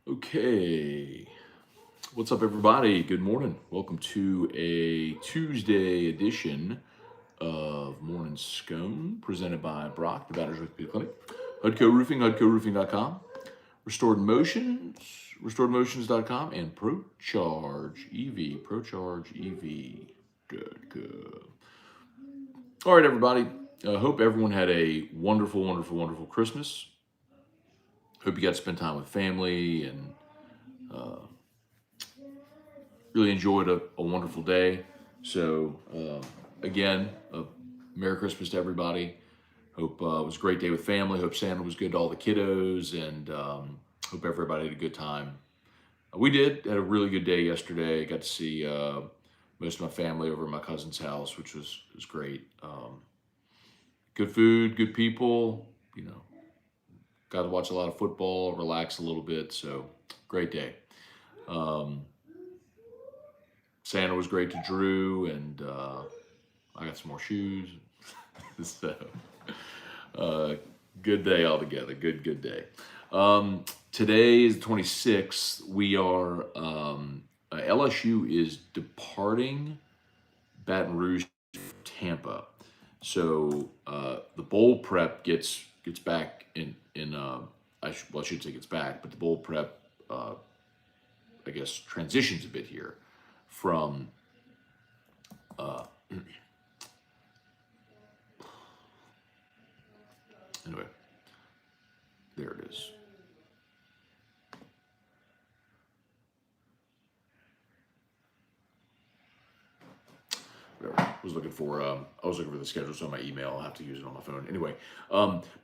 Okay. What's up, everybody? Good morning. Welcome to a Tuesday edition of Morning Scone, presented by Brock, the Batters Orthopedic Clinic, Hudco Roofing, HudcoRoofing.com, Restored Motions, RestoredMotions.com, and ProCharge EV, ProChargeEV.com. All right, everybody. I hope everyone had a wonderful, wonderful, wonderful Christmas. Hope you got to spend time with family and really enjoyed a wonderful day. So, again, Merry Christmas to everybody. Hope it was a great day with family. Hope Santa was good to all the kiddos, and hope everybody had a good time. We had a really good day yesterday. Got to see most of my family over at my cousin's house, which was great. Good food, good people. Got to watch a lot of football, relax a little bit. So, great day. Santa was great to Drew, and I got some more shoes. So, good day altogether. Good day. Today is the 26th. We are, LSU is departing Baton Rouge, Tampa. So, the bowl prep gets back I should say gets back, but the bowl prep, I guess, transitions a bit here from anyway, there it is. I was looking for the schedule, so on my email. I'll have to use it on my phone. Anyway,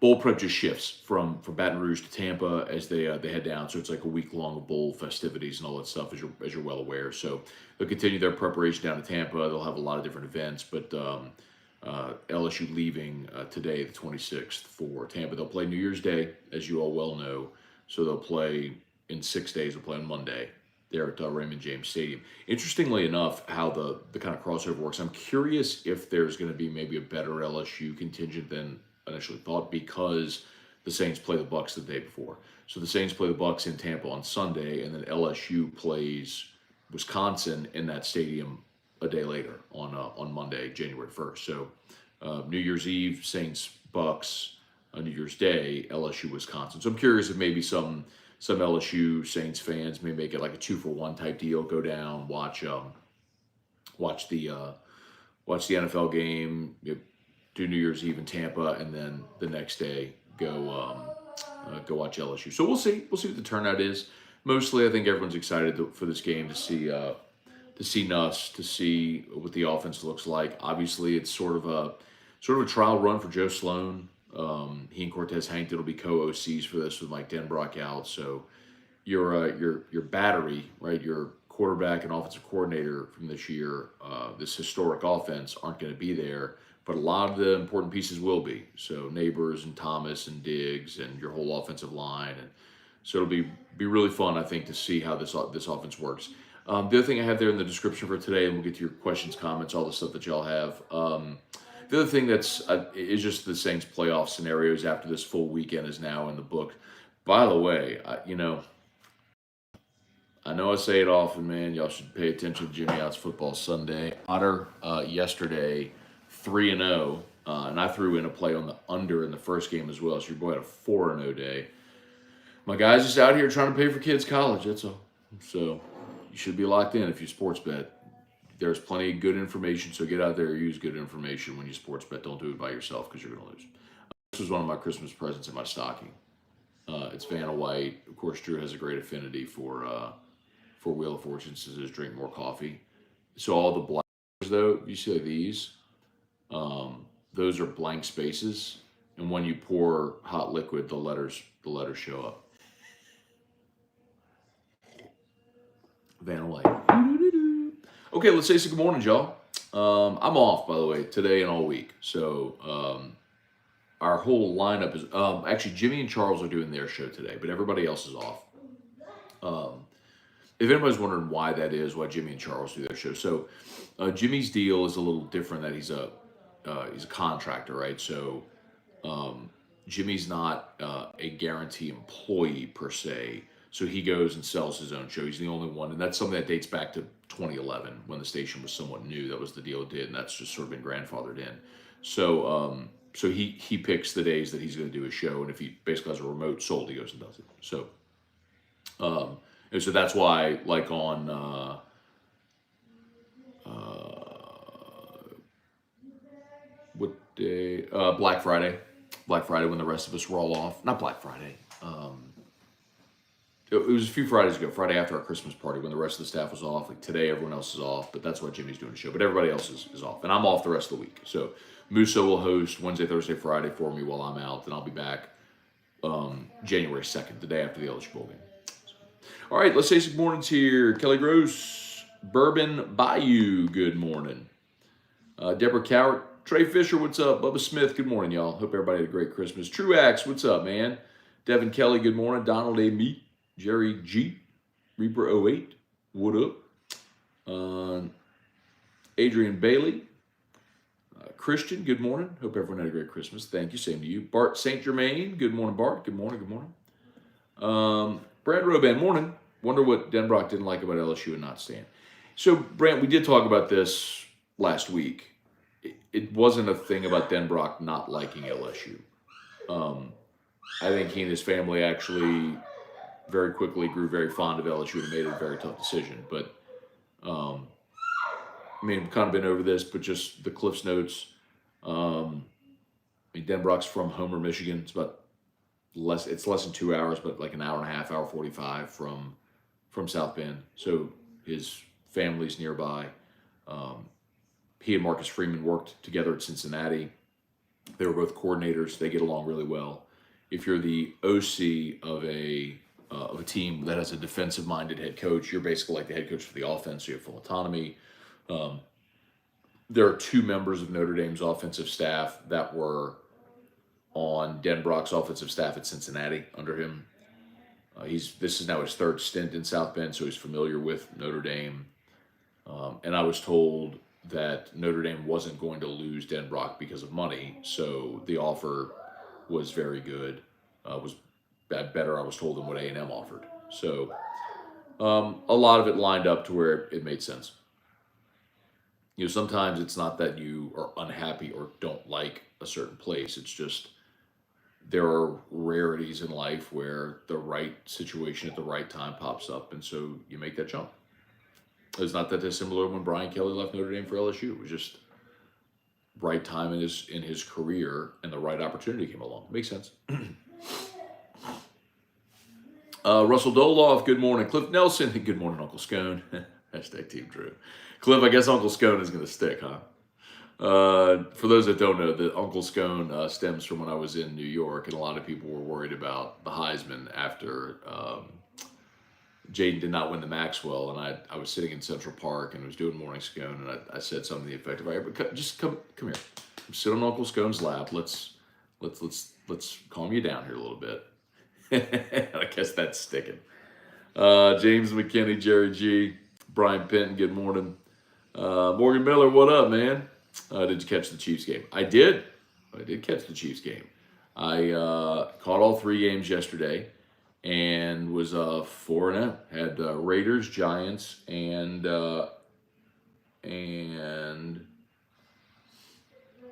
bowl prep just shifts from Baton Rouge to Tampa as they head down. So it's like a week long of bowl festivities and all that stuff, as you're well aware. So they'll continue their preparation down to Tampa. They'll have a lot of different events, but LSU leaving today, the 26th, for Tampa. They'll play New Year's Day, as you all well know. So they'll play in 6 days. They'll play on Monday there at Raymond James Stadium. Interestingly enough, how the kind of crossover works, I'm curious if there's going to be maybe a better LSU contingent than initially thought, because the Saints play the Bucks the day before. So the Saints play the Bucks in Tampa on Sunday, and then LSU plays Wisconsin in that stadium a day later on Monday, January 1st. So New Year's Eve, Saints, Bucks. New Year's Day, LSU, Wisconsin. So I'm curious if maybe some LSU Saints fans may make it like a 2-for-1 type deal. Go down, watch the NFL game, do New Year's Eve in Tampa, and then the next day go watch LSU. So we'll see what the turnout is. Mostly, I think everyone's excited for this game to see Nuss, to see what the offense looks like. Obviously, it's sort of a trial run for Joe Sloan. He and Cortez Hankton will be co-OCs for this with Mike Denbrock out. So your battery, right, your quarterback and offensive coordinator from this year, this historic offense, aren't going to be there, but a lot of the important pieces will be. So Neighbors and Thomas and Diggs and your whole offensive line, and so it'll be really fun, I think, to see how this offense works. The other thing I have there in the description for today, and we'll get to your questions, comments, all the stuff that y'all have. The other thing is just the Saints playoff scenarios after this full weekend is now in the book. By the way, I know I say it often, man. Y'all should pay attention to Jimmy Out's Football Sunday. Otter yesterday, 3-0, and I threw in a play on the under in the first game as well. So your boy had a 4-0 day. My guy's just out here trying to pay for kids' college. That's all. So you should be locked in if you sports bet. There's plenty of good information, so get out there and use good information when you sports bet. Don't do it by yourself because you're going to lose. This was one of my Christmas presents in my stocking. It's Vanna White. Of course, Drew has a great affinity for Wheel of Fortune, says his drink more coffee. So all the blanks, though, you see like these, those are blank spaces, and when you pour hot liquid, the letters show up. Vanna White. Okay, let's say some good morning, y'all. I'm off, by the way, today and all week. So our whole lineup is actually Jimmy and Charles are doing their show today, but everybody else is off. If anybody's wondering why that is, why Jimmy and Charles do their show, so Jimmy's deal is a little different. That he's a contractor, right? So Jimmy's not a guarantee employee per se. So he goes and sells his own show. He's the only one, and that's something that dates back to 2011 when the station was somewhat new. That was the deal it did, and that's just sort of been grandfathered in. So he picks the days that he's going to do a show, and if he basically has a remote sold, he goes and does it. And so that's why, like on what day? Black Friday when the rest of us were all off. Not Black Friday. It was a few Fridays ago, Friday after our Christmas party when the rest of the staff was off. Like today, everyone else is off, but that's why Jimmy's doing the show. But everybody else is off, and I'm off the rest of the week. So Musso will host Wednesday, Thursday, Friday for me while I'm out, and I'll be back January 2nd, the day after the LSU Bowl game. All right, let's say some mornings here. Kelly Gross, Bourbon Bayou, good morning. Deborah Cowart, Trey Fisher, what's up? Bubba Smith, good morning, y'all. Hope everybody had a great Christmas. Truax, what's up, man? Devin Kelly, good morning. Donald A. Meat, Jerry G, Reaper 08, what up? Adrian Bailey, Christian, good morning. Hope everyone had a great Christmas. Thank you, same to you. Bart St. Germain, good morning, Bart. Good morning, good morning. Brad Roban, morning. Wonder what Denbrock didn't like about LSU and not staying. So, Brant, we did talk about this last week. It wasn't a thing about Denbrock not liking LSU. I think he and his family actually very quickly grew very fond of LSU and made it a very tough decision. But, I mean, we've kind of been over this, but just the Cliff's Notes. I mean, Denbrock's from Homer, Michigan. It's less than 2 hours, but like an hour and a half, hour 45 from South Bend. So his family's nearby. He and Marcus Freeman worked together at Cincinnati. They were both coordinators. They get along really well. If you're the OC of a team that has a defensive-minded head coach, you're basically like the head coach for the offense. So you have full autonomy. There are two members of Notre Dame's offensive staff that were on Denbrock's offensive staff at Cincinnati under him. This is now his third stint in South Bend, so he's familiar with Notre Dame. And I was told that Notre Dame wasn't going to lose Denbrock because of money, so the offer was very good. Was better, I was told, than what A&M offered. So a lot of it lined up to where it made sense. You know, sometimes it's not that you are unhappy or don't like a certain place. It's just there are rarities in life where the right situation at the right time pops up, and so you make that jump. It's not that dissimilar when Brian Kelly left Notre Dame for LSU. It was just right time in his career, and the right opportunity came along. Makes sense. Russell Doloff, good morning. Cliff Nelson, good morning, Uncle Scone. Hashtag Team Drew. Cliff, I guess Uncle Scone is going to stick, huh? For those that don't know, the Uncle Scone stems from when I was in New York, and a lot of people were worried about the Heisman after Jaden did not win the Maxwell, and I was sitting in Central Park and was doing Morning Scone, and I said something to the effect of, just come here, sit on Uncle Scone's lap. Let's calm you down here a little bit. I guess that's sticking. James McKinney, Jerry G, Brian Penton, good morning. Morgan Miller, what up, man? Did you catch the Chiefs game? I did catch the Chiefs game. I caught all three games yesterday and was 4-0. Had Raiders, Giants, and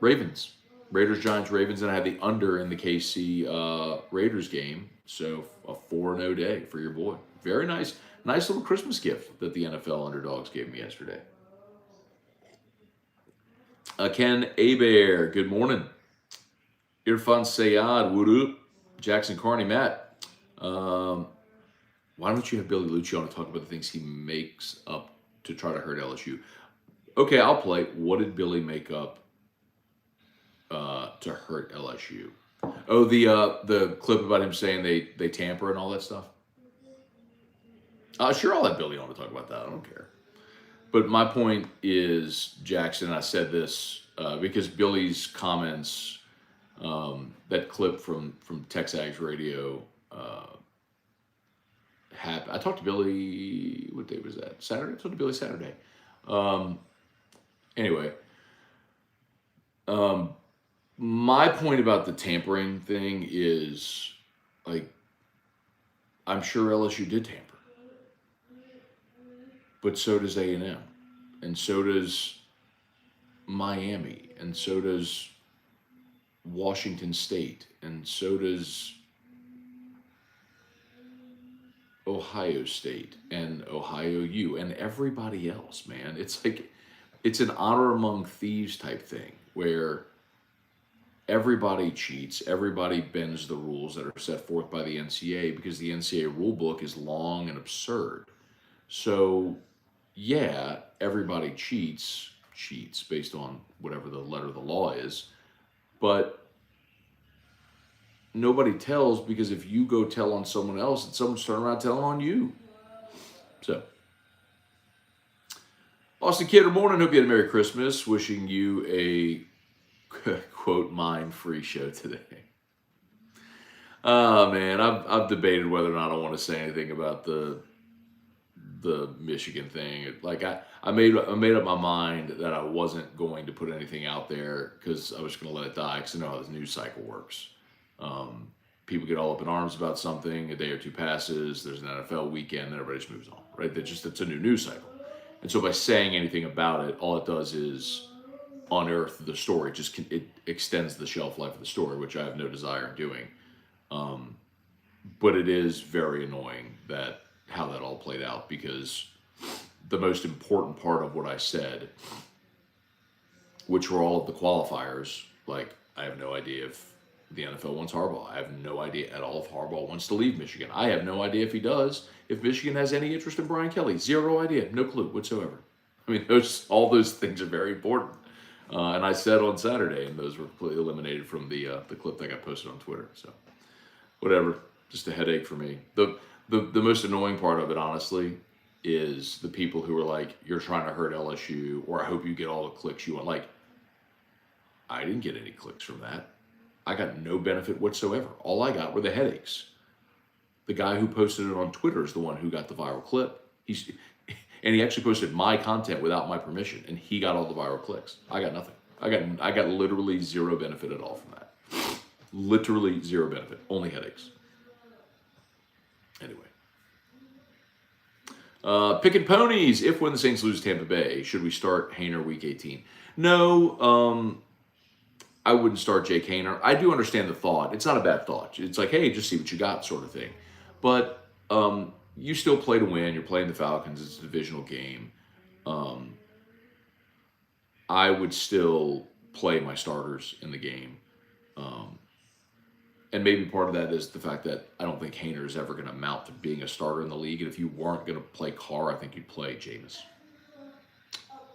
Ravens. Raiders, Giants, Ravens, and I had the under in the KC Raiders game. So a 4-0 day for your boy. Very nice. Nice little Christmas gift that the NFL underdogs gave me yesterday. Ken Abear, good morning. Irfan Sayad, what up? Jackson Carney, Matt. Why don't you have Billy Lucci on to talk about the things he makes up to try to hurt LSU? Okay, I'll play. What did Billy make up to hurt LSU? Oh, the clip about him saying they tamper and all that stuff? Sure, I'll have Billy on to talk about that. I don't care. But my point is, Jackson, and I said this because Billy's comments, that clip from Texags Radio, happened. I talked to Billy, what day was that? Saturday? I talked to Billy Saturday. Anyway, my point about the tampering thing is, like, I'm sure LSU did tamper, but so does A&M, and so does Miami, and so does Washington State, and so does Ohio State and Ohio U and everybody else, man. It's like it's an honor among thieves type thing where everybody cheats, everybody bends the rules that are set forth by the NCAA because the NCAA rule book is long and absurd. So, yeah, everybody cheats based on whatever the letter of the law is, but nobody tells because if you go tell on someone else, and someone's turning around telling on you. So, Austin Kid, good morning. Hope you had a Merry Christmas. Wishing you a quote mind-free show today. Oh man, I've debated whether or not I want to say anything about the Michigan thing. Like I made up my mind that I wasn't going to put anything out there because I was going to let it die because I know how this news cycle works. People get all up in arms about something, a day or two passes, there's an NFL weekend, then everybody just moves on, right? It's a new news cycle. And so by saying anything about it, all it does is unearth the story. It extends the shelf life of the story, which I have no desire in doing. But it is very annoying that how that all played out because the most important part of what I said, which were all of the qualifiers, like I have no idea if the NFL wants Harbaugh. I have no idea at all if Harbaugh wants to leave Michigan. I have no idea if he does. If Michigan has any interest in Brian Kelly, zero idea, no clue whatsoever. I mean, all those things are very important. And I said on Saturday, and those were completely eliminated from the clip that got posted on Twitter. So, whatever, just a headache for me. The most annoying part of it, honestly, is the people who are like, "You're trying to hurt LSU," or "I hope you get all the clicks you want." Like, I didn't get any clicks from that. I got no benefit whatsoever. All I got were the headaches. The guy who posted it on Twitter is the one who got the viral clip. And he actually posted my content without my permission, and he got all the viral clicks. I got nothing. I got literally zero benefit at all from that. Literally zero benefit. Only headaches. Anyway. Picking ponies. If when the Saints lose Tampa Bay, should we start Haener week 18? No, I wouldn't start Jake Haener. I do understand the thought. It's not a bad thought. It's like, hey, just see what you got sort of thing. But you still play to win. You're playing the Falcons. It's a divisional game. I would still play my starters in the game. And maybe part of that is the fact that I don't think Haener is ever going to amount to being a starter in the league. And if you weren't going to play Carr, I think you'd play Jameis.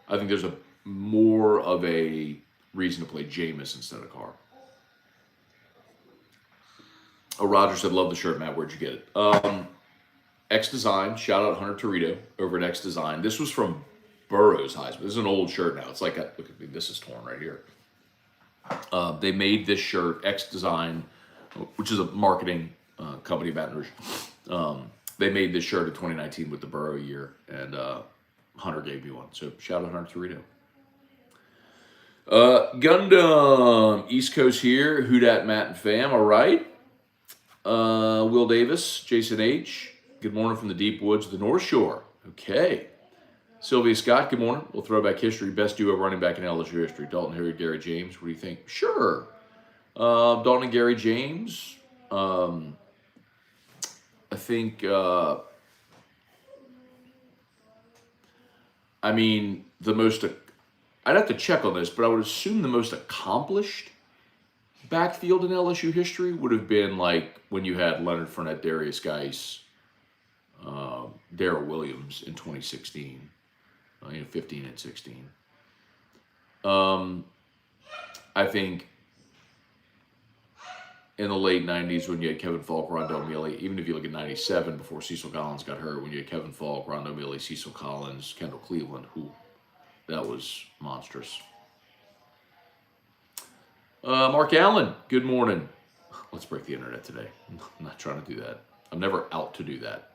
I think there's more of a reason to play Jameis instead of Carr. Oh, Roger said, love the shirt, Matt. Where'd you get it? X Design. Shout out Hunter Torito over at X Design. This was from Burrow's Heisman. This is an old shirt now. It's like, look at me. This is torn right here. They made this shirt, X Design, which is a marketing company, Baton Rouge. They made this shirt in 2019 with the Burrow year, and Hunter gave me one. So shout out Hunter Torito. Gundam, East Coast here. Who dat, Matt and fam? All right. Will Davis, Jason H. Good morning from the deep woods of the North Shore. Okay. Sylvia Scott, good morning. We'll throw back history. Best duo running back in LSU history. Dalton Harry, Gary James. What do you think? Sure. Dalton and Gary James. I think, I mean, the most, I'd have to check on this, but I would assume the most accomplished backfield in LSU history would have been like when you had Leonard Fournette, Darius Geis, Darrell Williams in 2016, 15 and 16. I think in the late 90s when you had Kevin Falk, Rondell Mealy, even if you look at 97 before Cecil Collins got hurt, when you had Kevin Falk, Rondell Mealy, Cecil Collins, Kendall Cleveland, that was monstrous. Mark Allen, good morning. Let's break the internet today. I'm not trying to do that. I'm never out to do that.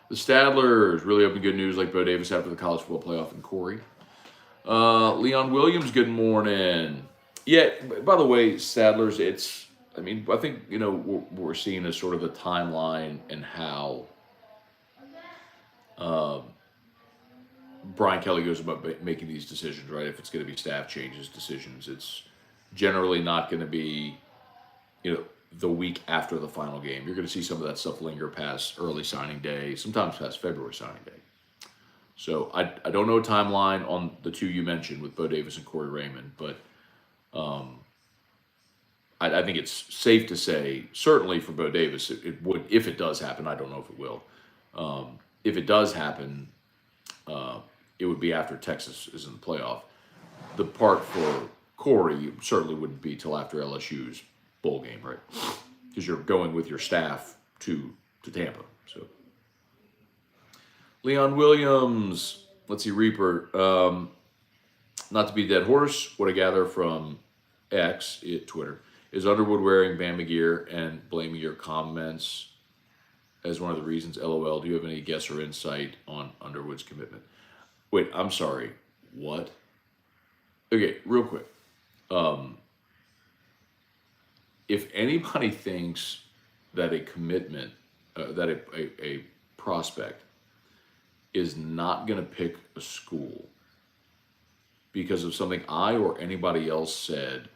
The Stadlers, really hoping good news like Bo Davis after the college football playoff and Corey. Leon Williams, good morning. Yeah, by the way, Stadlers, I mean, I think, what we're seeing is sort of the timeline and how uh, Brian Kelly goes about making these decisions, right? If it's going to be staff changes, decisions, it's generally not going to be, you know, the week after the final game. You're going to see some of that stuff linger past early signing day, sometimes past February signing day. So I don't know a timeline on the two you mentioned with Bo Davis and Corey Raymond, but I think it's safe to say, certainly for Bo Davis, it would, if it does happen, I don't know if it will. If it does happen, it would be after Texas is in the playoff. The part for Corey certainly wouldn't be till after LSU's bowl game, right? Because you're going with your staff to Tampa. So Leon Williams, let's see, Reaper. Not to be a dead horse, what I gather from Twitter, is Underwood wearing Bama gear and blaming your comments as one of the reasons. LOL. Do you have any guess or insight on Underwood's commitment? Wait, I'm sorry. What? Okay, real quick. If anybody thinks that a commitment, that a prospect is not going to pick a school because of something I or anybody else said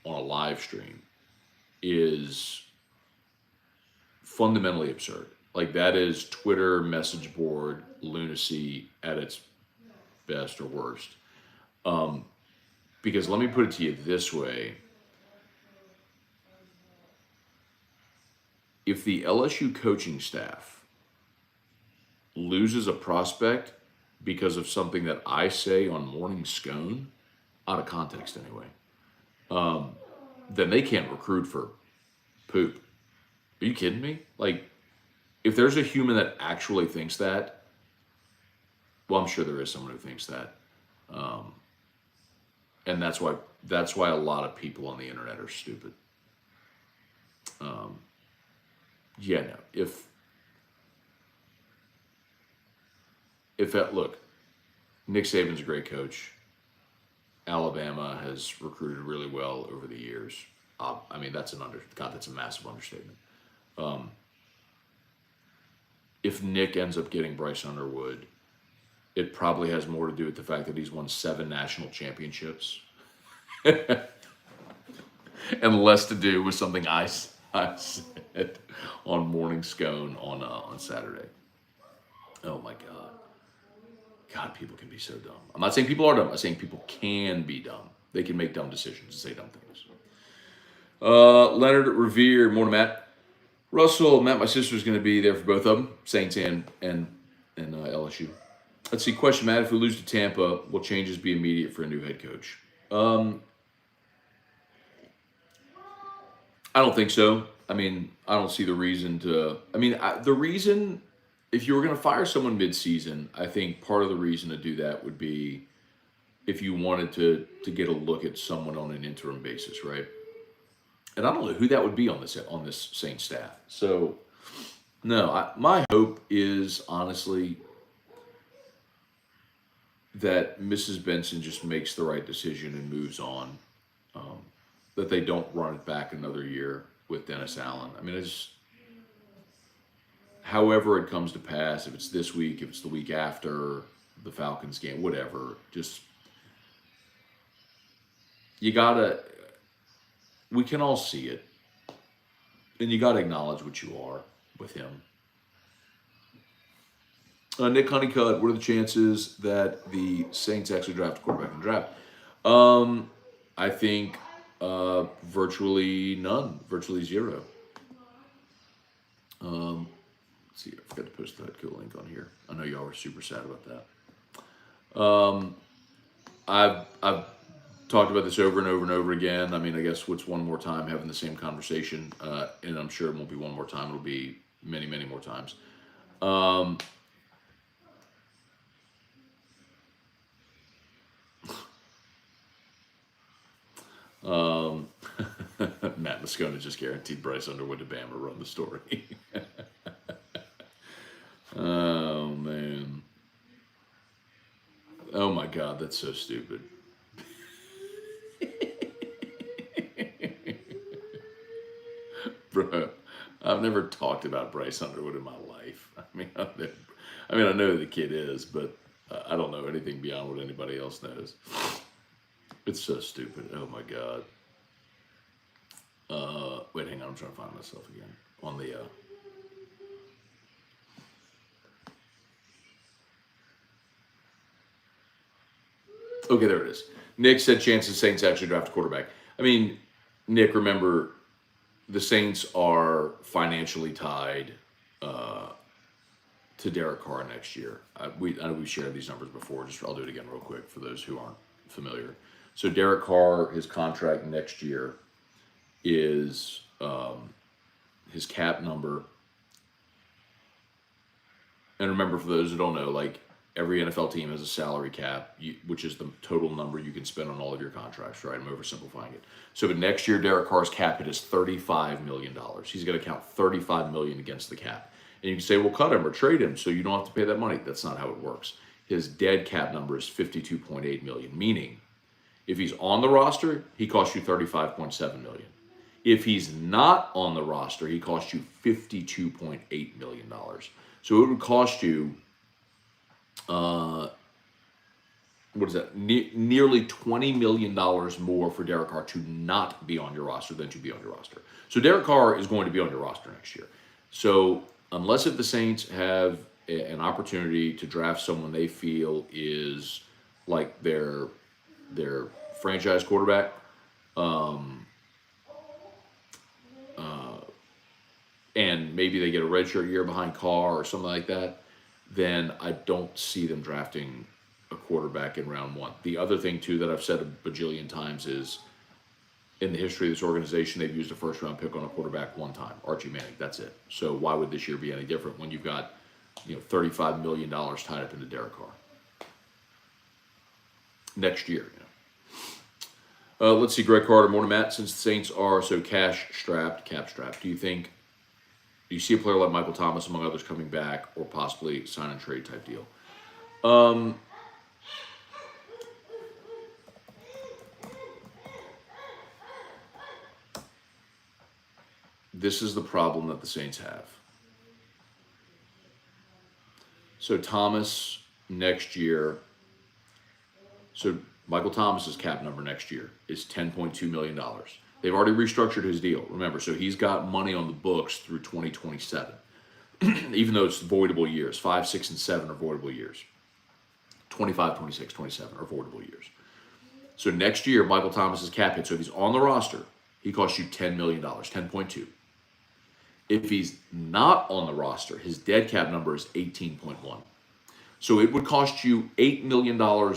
on a live stream, is fundamentally absurd. Like, that is Twitter message board lunacy at its best or worst. Because let me put it to you this way. If the LSU coaching staff loses a prospect because of something that I say on Morning Scone, out of context anyway, then they can't recruit for poop. Are you kidding me? Like, if there's a human that actually thinks that, well, I'm sure there is someone who thinks that. And that's why a lot of people on the internet are stupid. Yeah, no. If that, look, Nick Saban's a great coach. Alabama has recruited really well over the years. I mean, that's a massive understatement. If Nick ends up getting Bryce Underwood, it probably has more to do with the fact that he's won 7 national championships, and less to do with something I said on Morning Scone on Saturday. Oh my God. God, people can be so dumb. I'm not saying people are dumb. I'm saying people can be dumb. They can make dumb decisions and say dumb things. Leonard Revere, morning, Matt. Russell, Matt, my sister's going to be there for both of them, Saints and LSU. Let's see, question, Matt. If we lose to Tampa, will changes be immediate for a new head coach? I don't think so. I mean, I don't see the reason to. I mean, the reason, if you were going to fire someone mid-season, I think part of the reason to do that would be if you wanted to get a look at someone on an interim basis, right? And I don't know who that would be on this Saints staff. So, no, my hope is honestly that Mrs. Benson just makes the right decision and moves on. That they don't run it back another year with Dennis Allen. I mean, however it comes to pass, if it's this week, if it's the week after the Falcons game, whatever, just, we can all see it. And you got to acknowledge what you are with him. Nick Honeycutt, what are the chances that the Saints actually draft a quarterback in the draft? I think virtually none, virtually zero. Let's see, I forgot to post the Hutco link on here. I know y'all were super sad about that. I've talked about this over and over and over again. I mean, I guess what's one more time having the same conversation, and I'm sure it won't be one more time. It'll be many, many more times. Matt Moscona just guaranteed Bryce Underwood to Bama run the story. Oh, man. Oh, my God, that's so stupid. Bro, I've never talked about Bryce Underwood in my life. I mean, I know who the kid is, but I don't know anything beyond what anybody else knows. It's so stupid. Oh my God. Wait, hang on. I'm trying to find myself again on the. Okay, there it is. Nick said chances Saints actually draft a quarterback. I mean, Nick, remember, the Saints are financially tied to Derek Carr next year. I know we've shared these numbers before. I'll do it again real quick for those who aren't familiar. So Derek Carr, his contract next year is his cap number. And remember, for those who don't know, like every NFL team has a salary cap, which is the total number you can spend on all of your contracts, right? I'm oversimplifying it. So, but next year, Derek Carr's cap hit is $35 million. He's going to count $35 million against the cap. And you can say, well, cut him or trade him so you don't have to pay that money. That's not how it works. His dead cap number is $52.8 million, meaning if he's on the roster, he costs you $35.7 million. If he's not on the roster, he costs you $52.8 million. So it would cost you, what is that? Nearly $20 million more for Derek Carr to not be on your roster than to be on your roster. So Derek Carr is going to be on your roster next year. So unless if the Saints have an opportunity to draft someone they feel is like their franchise quarterback, and maybe they get a redshirt year behind Carr or something like that, then I don't see them drafting a quarterback in round one. The other thing, too, that I've said a bajillion times is in the history of this organization, they've used a first-round pick on a quarterback one time, Archie Manning. That's it. So why would this year be any different when you've got $35 million tied up into Derek Carr next year? Let's see, Greg Carter, morning, Matt. Since the Saints are so cap-strapped, do you see a player like Michael Thomas, among others, coming back or possibly sign and trade type deal? This is the problem that the Saints have. So Thomas next year, so Michael Thomas's cap number next year is $10.2 million. They've already restructured his deal, remember, so he's got money on the books through 2027, even though it's voidable years. 5, 6, and 7 are voidable years. 25, 26, 27 are voidable years. So next year, Michael Thomas's cap hit, so if he's on the roster, he costs you $10 million, 10.2. If he's not on the roster, his dead cap number is 18.1. So it would cost you $8 million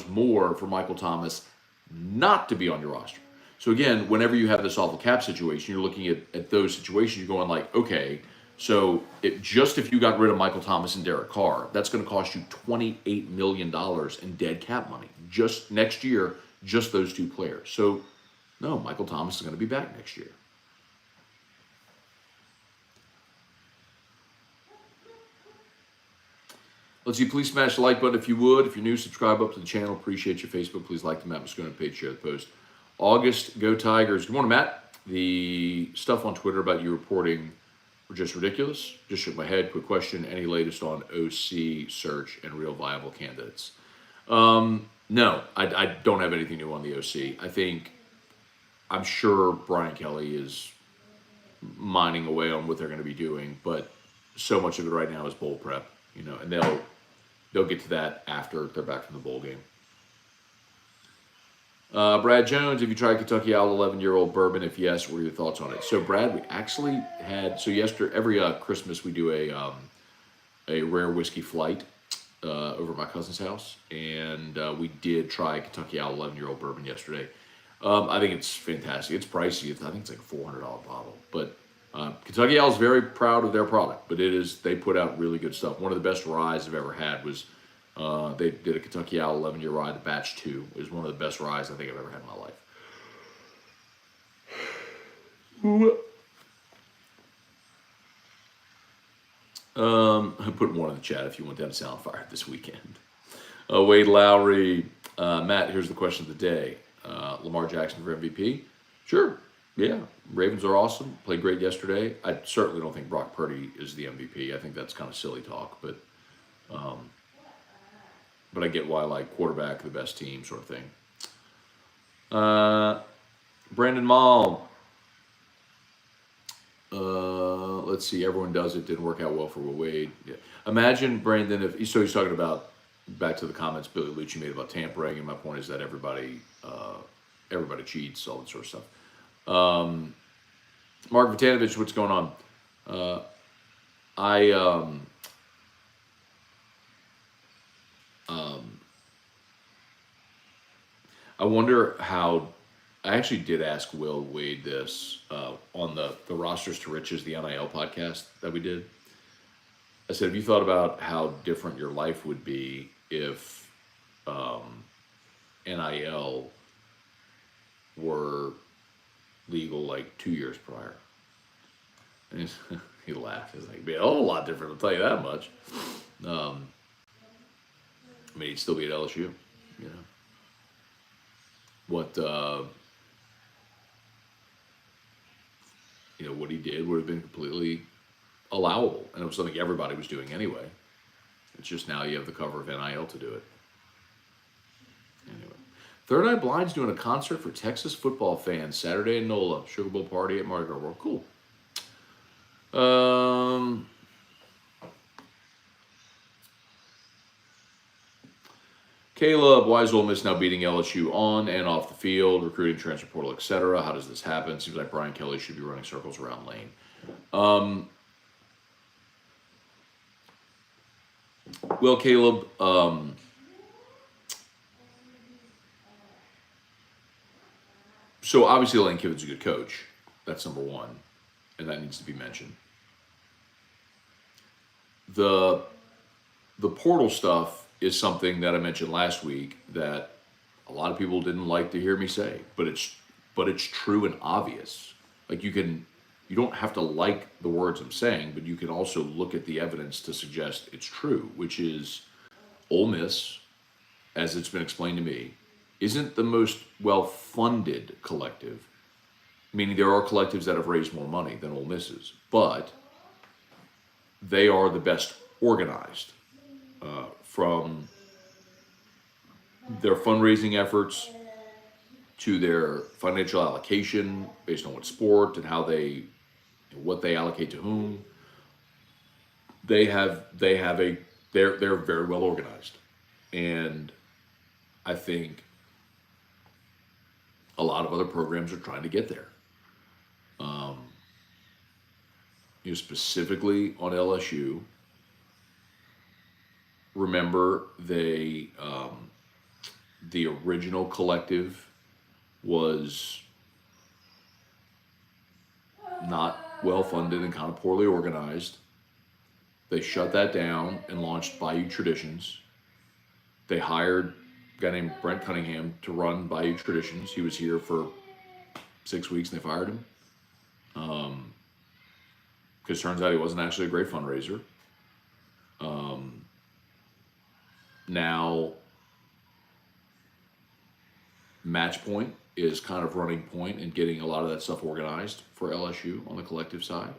more for Michael Thomas not to be on your roster. So again, whenever you have this awful cap situation, you're looking at those situations, you're going like, okay, so if you got rid of Michael Thomas and Derek Carr, that's going to cost you $28 million in dead cap money. Just next year, just those two players. So no, Michael Thomas is going to be back next year. Let's see, please smash the like button if you would. If you're new, subscribe up to the channel. Appreciate your Facebook. Please like the Matt Scone page, share the post. August, go Tigers. Good morning, Matt. The stuff on Twitter about you reporting were just ridiculous. Just shook my head. Quick question. Any latest on OC search and real viable candidates? No, I don't have anything new on the OC. I'm sure Brian Kelly is mining away on what they're going to be doing, but so much of it right now is bowl prep, and they'll get to that after they're back from the bowl game. Brad Jones, have you tried Kentucky Owl 11-year-old bourbon? If yes, what are your thoughts on it? So Brad, we actually had, every Christmas we do a rare whiskey flight over at my cousin's house, and we did try Kentucky Owl 11-year-old bourbon yesterday. I think it's fantastic. It's pricey. I think it's like a $400 bottle, but Kentucky Owl is very proud of their product, but they put out really good stuff. One of the best ryes I've ever had was they did a Kentucky Owl 11-year rye, the batch 2. It was one of the best ryes I think I've ever had in my life. I put more in the chat if you went down to Soundfire this weekend. Wade Lowry, Matt, here's the question of the day. Lamar Jackson for MVP? Sure. Yeah, Ravens are awesome. Played great yesterday. I certainly don't think Brock Purdy is the MVP. I think that's kind of silly talk, but I get why like quarterback, the best team sort of thing. Uh, Brandon Mall. Let's see. Everyone does it. Didn't work out well for Wade. Yeah. Imagine Brandon if so. He's talking about back to the comments Billy Lucci made about tampering, and my point is that everybody cheats, all that sort of stuff. Mark Vitanovich, what's going on? I I wonder how. I actually did ask Will Wade this on the Rosters to Riches, the NIL podcast that we did. I said, have you thought about how different your life would be if NIL were legal like 2 years prior? And he laughed. He's like, it'd be a whole lot different, I'll tell you that much. I mean, he'd still be at LSU, you know. What what he did would have been completely allowable, and it was something everybody was doing anyway. It's just now you have the cover of NIL to do it. Anyway, Third Eye Blind's doing a concert for Texas football fans Saturday in NOLA. Sugar Bowl party at Mardi Gras World. Cool. Caleb, why is Ole Miss now beating LSU on and off the field, recruiting, transfer portal, etc.? How does this happen? Seems like Brian Kelly should be running circles around Lane. Well, Caleb, so obviously Lane Kiffin's a good coach. That's number one, and that needs to be mentioned. The portal stuff is something that I mentioned last week that a lot of people didn't like to hear me say, but it's true and obvious. Like you don't have to like the words I'm saying, but you can also look at the evidence to suggest it's true, which is Ole Miss, as it's been explained to me, isn't the most well-funded collective, meaning there are collectives that have raised more money than Ole Miss's, but they are the best organized from their fundraising efforts to their financial allocation based on what sport and what they allocate to whom. They're very well organized, and I think a lot of other programs are trying to get there. Specifically on LSU, remember the original collective was not well funded and kind of poorly organized. They shut that down and launched Bayou Traditions. They hired a guy named Brent Cunningham to run Bayou Traditions. He was here for 6 weeks and they fired him. Because it turns out he wasn't actually a great fundraiser. Now, Match Point is kind of running point and getting a lot of that stuff organized for LSU on the collective side.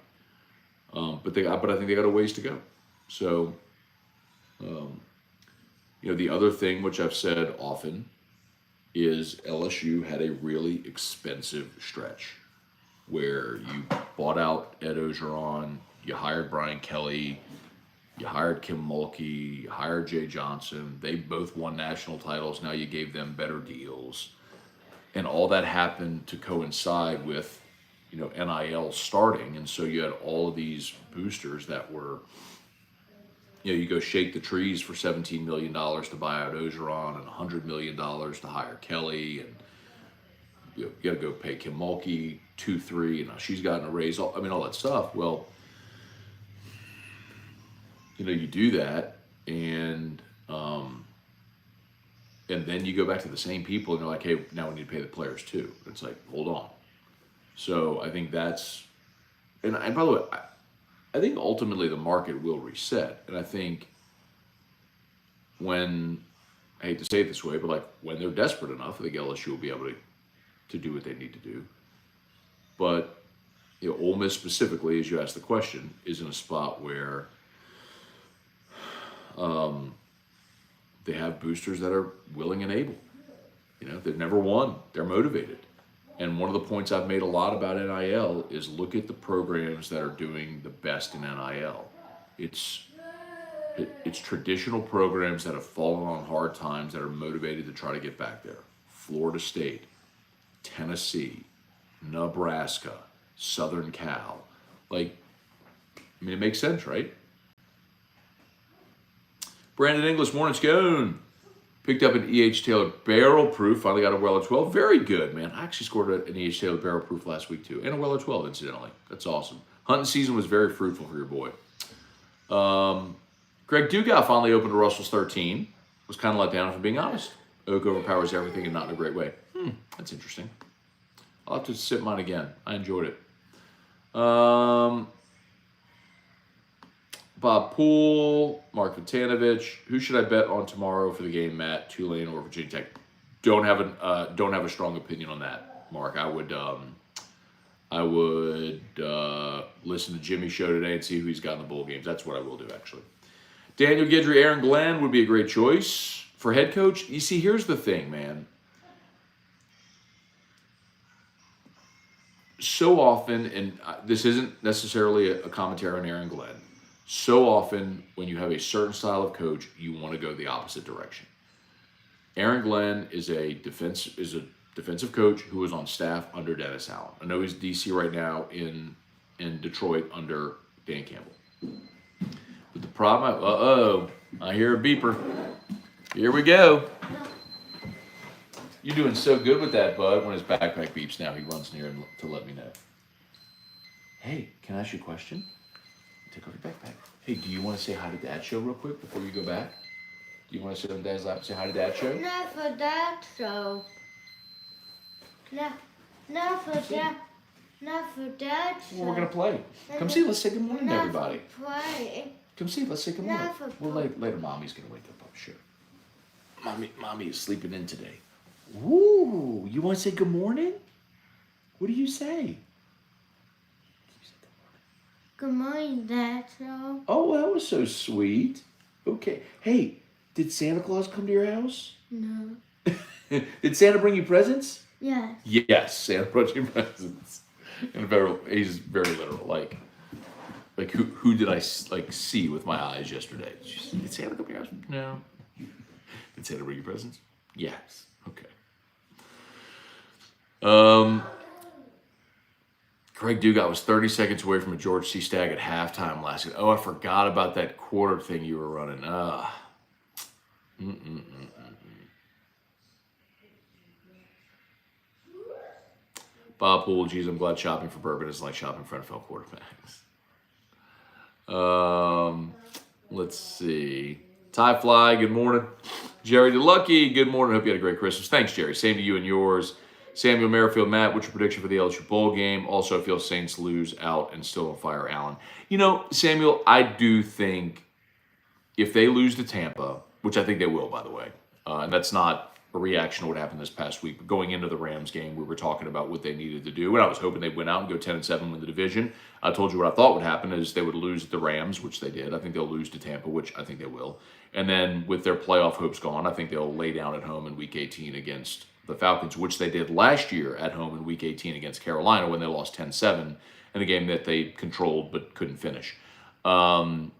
But I think they got a ways to go. So, the other thing which I've said often is LSU had a really expensive stretch where you bought out Ed Ogeron, you hired Brian Kelly, you hired Kim Mulkey, you hired Jay Johnson. They both won national titles. Now you gave them better deals. And all that happened to coincide with, NIL starting. And so you had all of these boosters that were, you go shake the trees for $17 million to buy out Ogeron and $100 million to hire Kelly. And you got to go pay Kim Mulkey 2-3, and she's gotten a raise. All that stuff. Well, you do that, and then you go back to the same people, and they're like, hey, now we need to pay the players too. It's like, hold on. So I think that's, and by the way, I think ultimately the market will reset, and I think when, I hate to say it this way, but like when they're desperate enough, I think LSU will be able to do what they need to do. But Ole Miss specifically, as you asked the question, is in a spot where they have boosters that are willing and able. They've never won. They're motivated. And one of the points I've made a lot about NIL is look at the programs that are doing the best in NIL. It's traditional programs that have fallen on hard times that are motivated to try to get back there. Florida State, Tennessee, Nebraska, Southern Cal. It makes sense, right? Brandon English, morning, Scone. Picked up an E.H. Taylor barrel proof. Finally got a Weller 12. Very good, man. I actually scored an E.H. Taylor barrel proof last week, too. And a Weller 12, incidentally. That's awesome. Hunting season was very fruitful for your boy. Greg Dugas finally opened to Russell's 13. Was kind of let down, if I'm being honest. Oak overpowers everything and not in a great way. That's interesting. I'll have to sip mine again. I enjoyed it. Bob Poole, Mark Vitanovich. Who should I bet on tomorrow for the game, Matt? Tulane or Virginia Tech? Don't have a strong opinion on that, Mark. I would listen to Jimmy's show today and see who he's got in the bowl games. That's what I will do, actually. Daniel Guidry, Aaron Glenn would be a great choice for head coach. You see, here's the thing, man. So often, and this isn't necessarily a commentary on Aaron Glenn. So often, when you have a certain style of coach, you want to go the opposite direction. Aaron Glenn is a defensive coach who was on staff under Dennis Allen. I know he's DC right now in Detroit under Dan Campbell. But the problem, I hear a beeper. Here we go. You're doing so good with that, bud. When his backpack beeps now, he runs near him to let me know. Hey, can I ask you a question? Take off your backpack. Hey, do you want to say hi to Dad Show real quick before you go back? Do you want to sit on Dad's lap and say hi to Dad Show? Not for Dad Show. Not for Dad. Not for Dad Show. Well, we're gonna play. Come see. Let's say good morning to everybody. Play. Come see. Let's say good morning. Well, later, Mommy's gonna wake up. I'm sure. Mommy is sleeping in today. Ooh, you want to say good morning? What do you say? Good morning, Dad Show. Oh, that was so sweet. Okay. Hey, did Santa Claus come to your house? No. Did Santa bring you presents? Yes. Yes, Santa brought you presents. And he's very literal. Like who did I see with my eyes yesterday? Did Santa come to your house? No. Did Santa bring you presents? Yes. Okay. Craig Dugas was 30 seconds away from a George C. Stagg at halftime last night. Oh, I forgot about that quarter thing you were running. Bob Poole, geez, I'm glad shopping for Bourbon is like shopping for NFL quarterbacks. Let's see. Ty Fly, good morning. Jerry DeLucky, good morning. Hope you had a great Christmas. Thanks, Jerry. Same to you and yours. Samuel Merrifield, Matt, what's your prediction for the LSU bowl game? Also, I feel Saints lose out and still on fire Allen. Samuel, I do think if they lose to Tampa, which I think they will, by the way, and that's not a reaction to what happened this past week, but going into the Rams game, we were talking about what they needed to do, and I was hoping they'd win out and go 10-7, win the division. I told you what I thought would happen is they would lose the Rams, which they did. I think they'll lose to Tampa, which I think they will. And then with their playoff hopes gone, I think they'll lay down at home in Week 18 against the Falcons, which they did last year at home in Week 18 against Carolina when they lost 10-7 in a game that they controlled but couldn't finish. I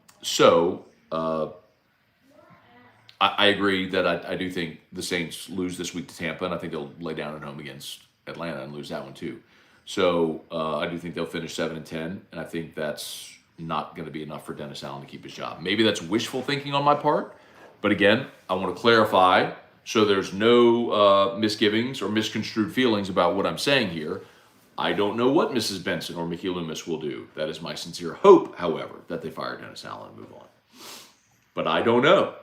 agree that I do think the Saints lose this week to Tampa, and I think they'll lay down at home against Atlanta and lose that one too. So I do think they'll finish 7-10, and I think that's not going to be enough for Dennis Allen to keep his job. Maybe that's wishful thinking on my part, but again, I want to clarify so there's no misgivings or misconstrued feelings about what I'm saying here. I don't know what Mrs. Benson or Mickey Loomis will do. That is my sincere hope, however, that they fire Dennis Allen and move on. But I don't know.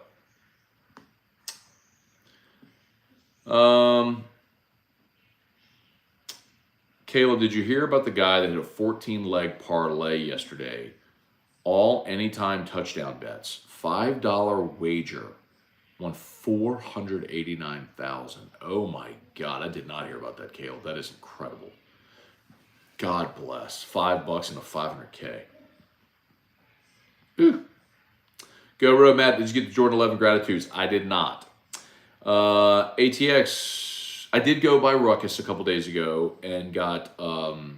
Caleb, did you hear about the guy that hit a 14-leg parlay yesterday? All anytime touchdown bets. $5 wager. Won $489,000. Oh my God, I did not hear about that, Caleb. That is incredible. God bless. $5 and a 500K. Ooh. Go, Road Matt. Did you get the Jordan 11 gratitudes? I did not. ATX, I did go by Ruckus a couple days ago and got the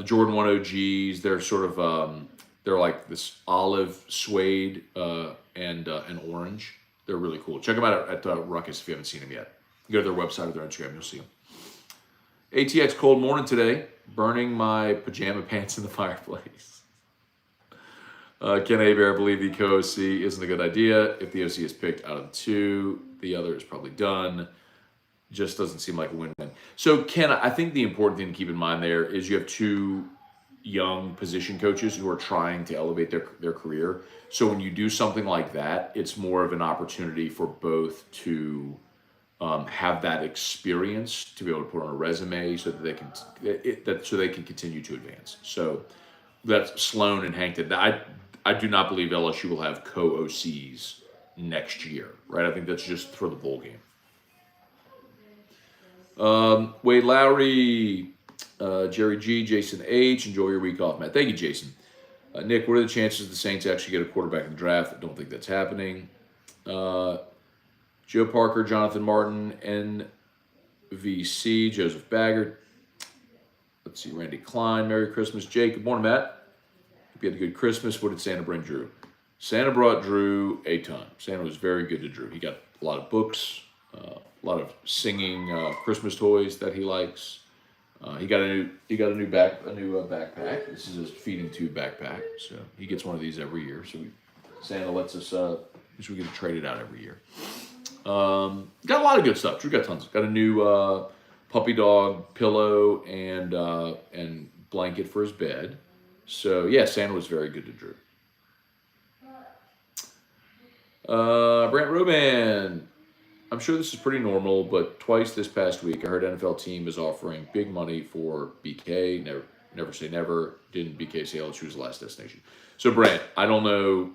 Jordan 1 OGs. They're sort of they're like this olive suede and orange. They're really cool. Check them out at Ruckus if you haven't seen them yet. Go to their website or their Instagram, you'll see them. ATX, cold morning today. Burning my pajama pants in the fireplace. Ken Aber, I believe the co-OC isn't a good idea. If the OC is picked out of the two, the other is probably done. Just doesn't seem like a win-win. So, Ken, I think the important thing to keep in mind there is you have two young position coaches who are trying to elevate their career. So when you do something like that, it's more of an opportunity for both to have that experience to be able to put on a resume so that they can continue to advance. So that's Sloan and Hankton. I do not believe LSU will have co-OCs next year, right? I think that's just for the bowl game. Wade Lowry, Jerry G, Jason H, enjoy your week off, Matt. Thank you, Jason. Nick, what are the chances the Saints actually get a quarterback in the draft? I don't think that's happening. Joe Parker, Jonathan Martin, NVC, Joseph Baggert. Let's see, Randy Klein, Merry Christmas. Jake, good morning, Matt. Hope you had a good Christmas. What did Santa bring Drew? Santa brought Drew a ton. Santa was very good to Drew. He got a lot of books, a lot of singing Christmas toys that he likes. He got a new backpack. This is his feeding tube backpack. So he gets one of these every year. So Santa lets us we get to trade it out every year. Got a lot of good stuff. Drew got tons. Got a new puppy dog pillow and blanket for his bed. So yeah, Santa was very good to Drew. Brent Rubin. I'm sure this is pretty normal, but twice this past week, I heard NFL team is offering big money for BK. Never say never. Didn't BK say LSU was the last destination? So, Brent, I don't know.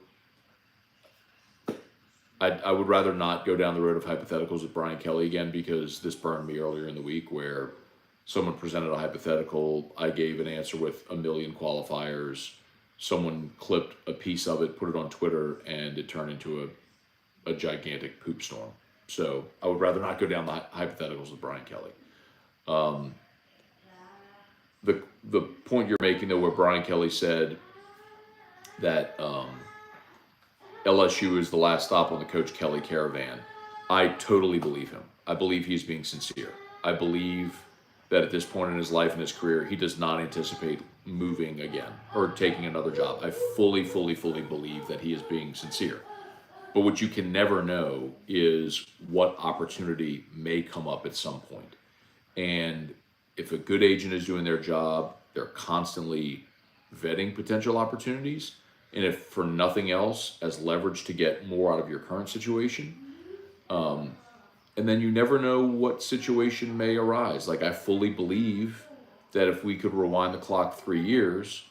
I would rather not go down the road of hypotheticals with Brian Kelly again because this burned me earlier in the week where someone presented a hypothetical. I gave an answer with a million qualifiers. Someone clipped a piece of it, put it on Twitter, and it turned into a gigantic poop storm. So I would rather not go down the hypotheticals with Brian Kelly. The point you're making, though, where Brian Kelly said that LSU is the last stop on the Coach Kelly caravan, I totally believe him. I believe he's being sincere. I believe that at this point in his life and his career, he does not anticipate moving again or taking another job. I fully believe that he is being sincere. But what you can never know is what opportunity may come up at some point. And if a good agent is doing their job, they're constantly vetting potential opportunities. And if for nothing else, as leverage to get more out of your current situation. And then you never know what situation may arise. Like I fully believe that if we could rewind the clock 3 years,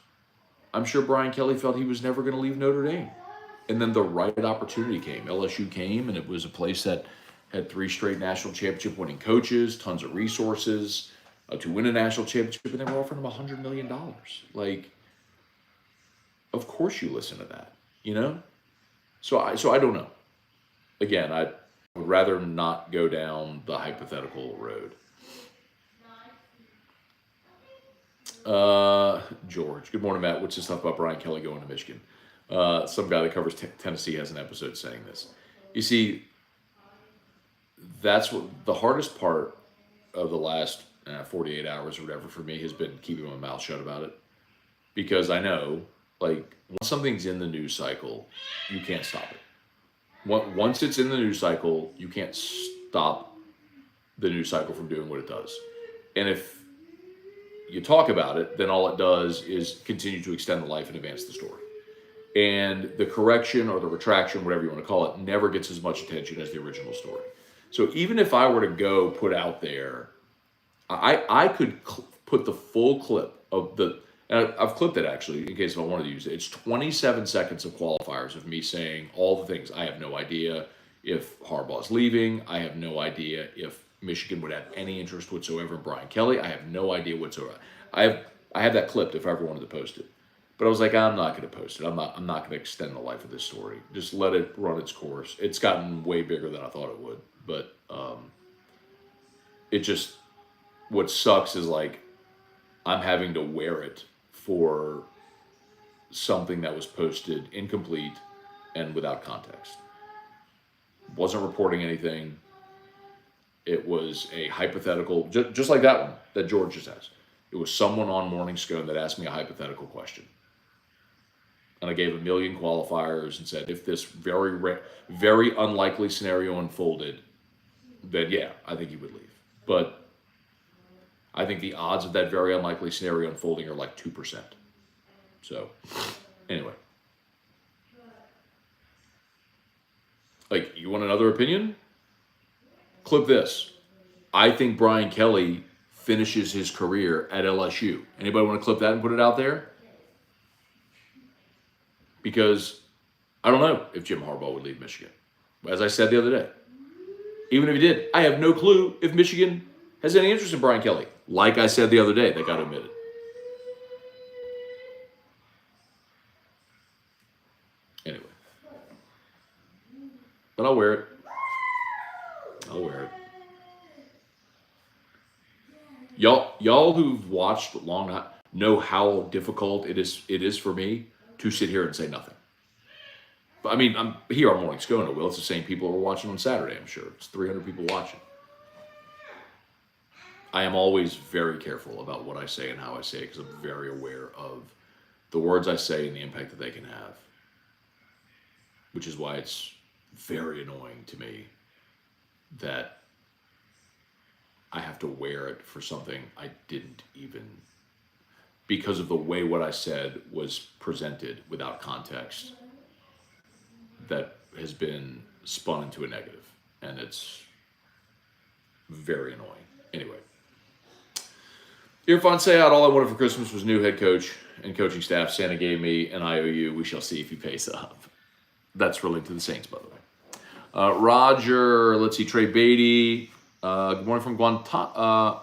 I'm sure Brian Kelly felt he was never going to leave Notre Dame. And then the right opportunity came. LSU came, and it was a place that had 3 straight national championship winning coaches, tons of resources to win a national championship, and they were offering him $100 million. Like, of course you listen to that, you know? So I don't know. Again, I would rather not go down the hypothetical road. George, good morning, Matt. What's this stuff about Brian Kelly going to Michigan? Some guy that covers Tennessee has an episode saying this. You see, that's what the hardest part of the last 48 hours or whatever for me has been keeping my mouth shut about it. Because I know, like, once something's in the news cycle, you can't stop it. Once it's in the news cycle, you can't stop the news cycle from doing what it does. And if you talk about it, then all it does is continue to extend the life and advance the story. And the correction or the retraction, whatever you want to call it, never gets as much attention as the original story. So even if I were to go put out there, I could put the full clip of the, and I've clipped it actually in case if I wanted to use it. It's 27 seconds of qualifiers of me saying all the things. I have no idea if Harbaugh's leaving. I have no idea if Michigan would have any interest whatsoever in Brian Kelly. I have no idea whatsoever. I have that clipped if I ever wanted to post it. But I was like, I'm not going to post it. I'm not going to extend the life of this story. Just let it run its course. It's gotten way bigger than I thought it would. But it just, what sucks is like, I'm having to wear it for something that was posted incomplete and without context. Wasn't reporting anything. It was a hypothetical, just like that one that George just asked. It was someone on Morning Scone that asked me a hypothetical question. And I gave a million qualifiers and said, if this very unlikely scenario unfolded, then yeah, I think he would leave. But I think the odds of that very unlikely scenario unfolding are like 2%. So, anyway. Like, you want another opinion? Clip this. I think Brian Kelly finishes his career at LSU. Anybody want to clip that and put it out there? Because I don't know if Jim Harbaugh would leave Michigan. As I said the other day. Even if he did, I have no clue if Michigan has any interest in Brian Kelly. Like I said the other day, that got omitted. Anyway. But I'll wear it. I'll wear it. Y'all who've watched long know how difficult it is for me to sit here and say nothing. But I mean, I'm here on Morning Scone. Well, it's the same people who are watching on Saturday, I'm sure. It's 300 people watching. I am always very careful about what I say and how I say it because I'm very aware of the words I say and the impact that they can have. Which is why it's very annoying to me that I have to wear it for something I didn't even, because of the way what I said was presented without context, that has been spun into a negative, and it's very annoying. Anyway, Irfan Sayad, all I wanted for Christmas was new head coach and coaching staff. Santa gave me an IOU. We shall see if he pays up. That's related to the Saints, by the way. Roger, let's see, Trey Beatty. Good morning from Guanajuato,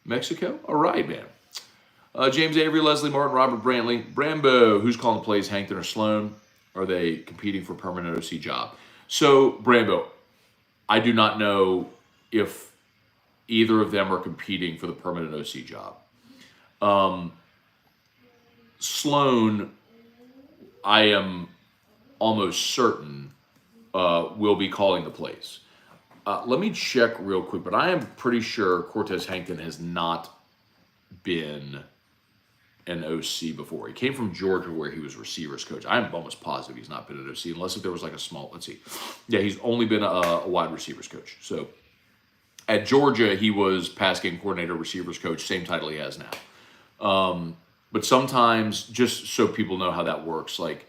Mexico. All right, man. James Avery, Leslie Martin, Robert Brantley, Brambo. Who's calling the plays, Hankton or Sloan? Are they competing for a permanent OC job? So, Brambo, I do not know if either of them are competing for the permanent OC job. Sloan, I am almost certain, will be calling the plays. Let me check real quick, but I am pretty sure Cortez Hankton has not been an OC before. He came from Georgia where he was receivers coach. I'm almost positive he's not been an OC unless if there was like a small, let's see. Yeah, he's only been a wide receivers coach. So at Georgia, he was pass game coordinator, receivers coach, same title he has now. But sometimes, just so people know how that works, like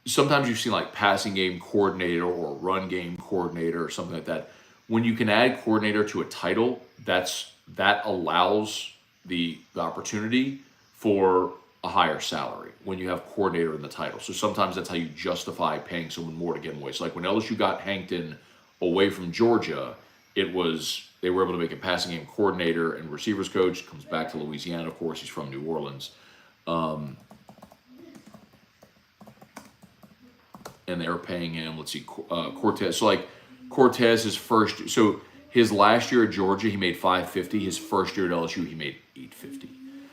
sometimes you've seen like passing game coordinator or run game coordinator or something like that. When you can add coordinator to a title, that allows the opportunity for a higher salary when you have coordinator in the title. So sometimes that's how you justify paying someone more to get them away. So like when LSU got Hankton away from Georgia, they were able to make a passing game coordinator and receivers coach. Comes back to Louisiana, of course. He's from New Orleans. And they're paying him, let's see, Cortez. So like Cortez, his last year at Georgia, he made $550. His first year at LSU, he made $850.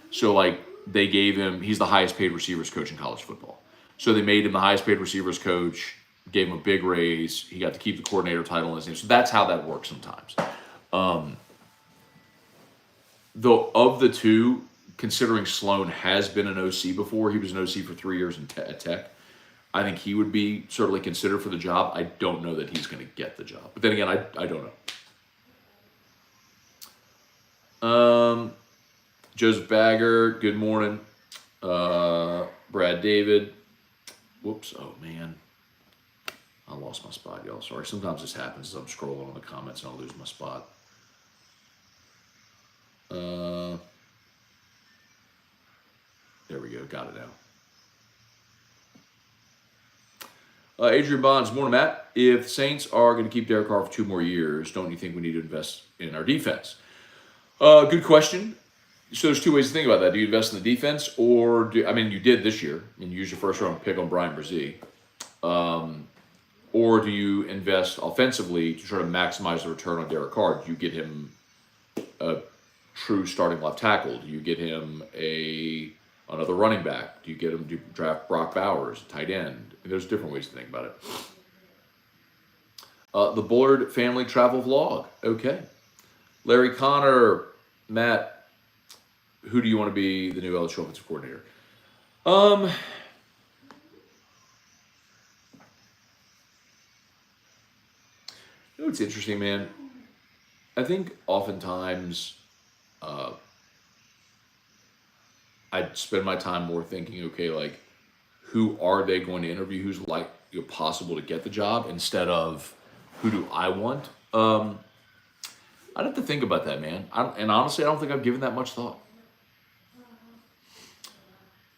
So like they gave him, he's the highest paid receivers coach in college football. So they made him the highest paid receivers coach, gave him a big raise. He got to keep the coordinator title in his name. So that's how that works sometimes. Though of the two, considering Sloan has been an OC before, he was an OC for 3 years at Tech. I think he would be certainly considered for the job. I don't know that he's going to get the job. But then again, I don't know. Joseph Bagger, good morning. Brad David. Whoops, oh man. I lost my spot, y'all. Sorry. Sometimes this happens as I'm scrolling on the comments and I'll lose my spot. There we go. Got it now. Adrian Bonds, morning, Matt. If Saints are going to keep Derek Carr for 2 more years, don't you think we need to invest in our defense? Good question. So there's 2 ways to think about that. Do you invest in the defense, or you did this year, and you used your first round pick on Brian Brzee, or do you invest offensively to try to maximize the return on Derek Carr? Do you get him a true starting left tackle? Do you get him another running back? Do you draft Brock Bowers, tight end? There's different ways to think about it. The Bullard family travel vlog. Okay. Larry Connor, Matt, who do you want to be the new LSU offensive coordinator? You know what's interesting, man? I think oftentimes I'd spend my time more thinking, okay, like, who are they going to interview? Who's possible to get the job, instead of who do I want? I'd have to think about that, man. And honestly, I don't think I've given that much thought.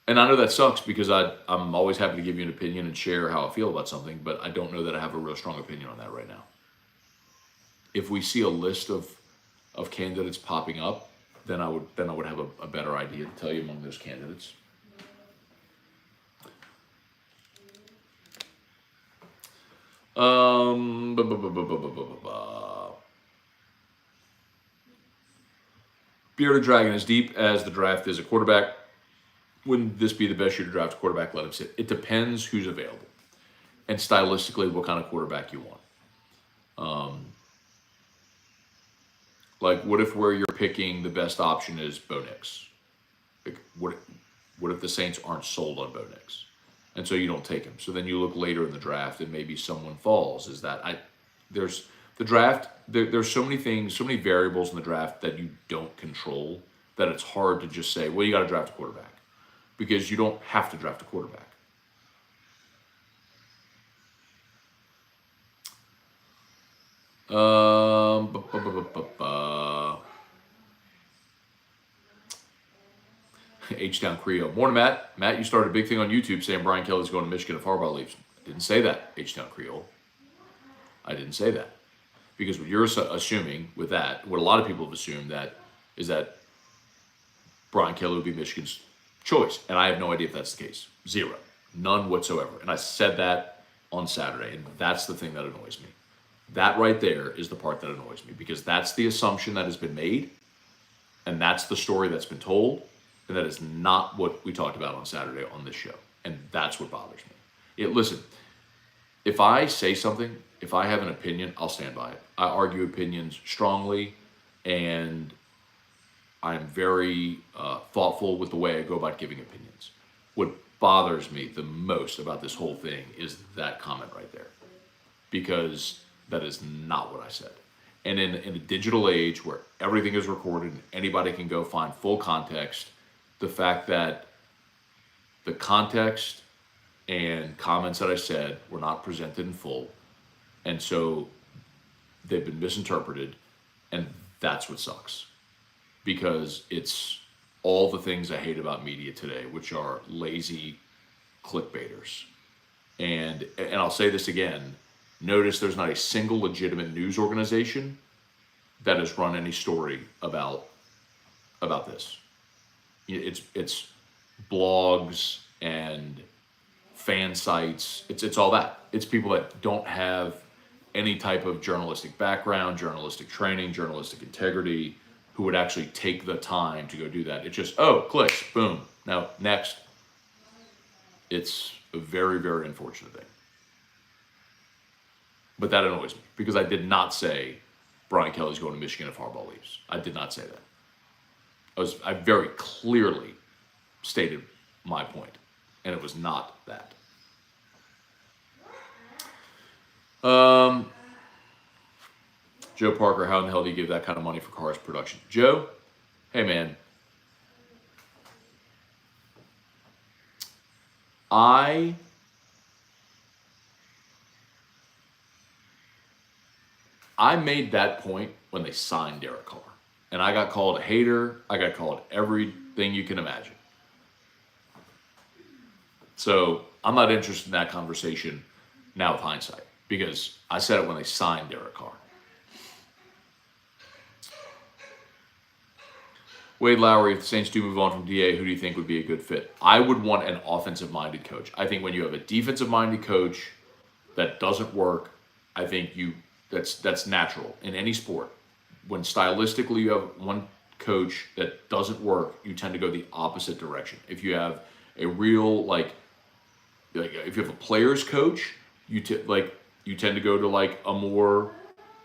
And I know that sucks, because I'm always happy to give you an opinion and share how I feel about something, but I don't know that I have a real strong opinion on that right now. If we see a list of candidates popping up, then I would have a better idea to tell you among those candidates. Bearded Dragon, as deep as the draft is a quarterback, wouldn't this be the best year to draft a quarterback? Let him sit. It depends who's available, and stylistically what kind of quarterback you want. Like, what if where you're picking the best option is Bo Nix? Like, what if the Saints aren't sold on Bo Nix, and so you don't take him? So then you look later in the draft, and maybe someone falls. There's the draft. There's so many things, so many variables in the draft that you don't control, that it's hard to just say, well, you got to draft a quarterback, because you don't have to draft a quarterback. H-Town Creole. Morning, Matt. Matt, you started a big thing on YouTube saying Brian Kelly's going to Michigan if Harbaugh leaves. I didn't say that, H-Town Creole. I didn't say that. Because what you're assuming with that, what a lot of people have assumed is that Brian Kelly would be Michigan's choice. And I have no idea if that's the case. Zero. None whatsoever. And I said that on Saturday, and that's the thing that annoys me. That right there is the part that annoys me, because that's the assumption that has been made, and that's the story that's been told, and that is not what we talked about on Saturday on this show. And that's what bothers me. Listen, if I say something, if I have an opinion, I'll stand by it. I argue opinions strongly, and I'm very thoughtful with the way I go about giving opinions. What bothers me the most about this whole thing is that comment right there, because that is not what I said. And in a digital age where everything is recorded and anybody can go find full context, the fact that the context and comments that I said were not presented in full, and so they've been misinterpreted, and that's what sucks. Because it's all the things I hate about media today, which are lazy clickbaiters. And I'll say this again, notice there's not a single legitimate news organization that has run any story about this. It's blogs and fan sites. It's all that. It's people that don't have any type of journalistic background, journalistic training, journalistic integrity, who would actually take the time to go do that. It's just, clicks, boom. Now, next. It's a very, very unfortunate thing. But that annoys me, because I did not say Brian Kelly's going to Michigan if Harbaugh leaves. I did not say that. I very clearly stated my point, and it was not that. Joe Parker, how in the hell do you give that kind of money for Carr's production? Joe, hey man, I made that point when they signed Derek Carr, and I got called a hater. I got called everything you can imagine. So I'm not interested in that conversation now with hindsight, because I said it when they signed Derek Carr. Wade Lowry, if the Saints do move on from DA, who do you think would be a good fit? I would want an offensive-minded coach. I think when you have a defensive-minded coach that doesn't work, I think that's natural in any sport. When stylistically you have one coach that doesn't work, you tend to go the opposite direction. If you have a real if you have a player's coach, you tend to go to like a more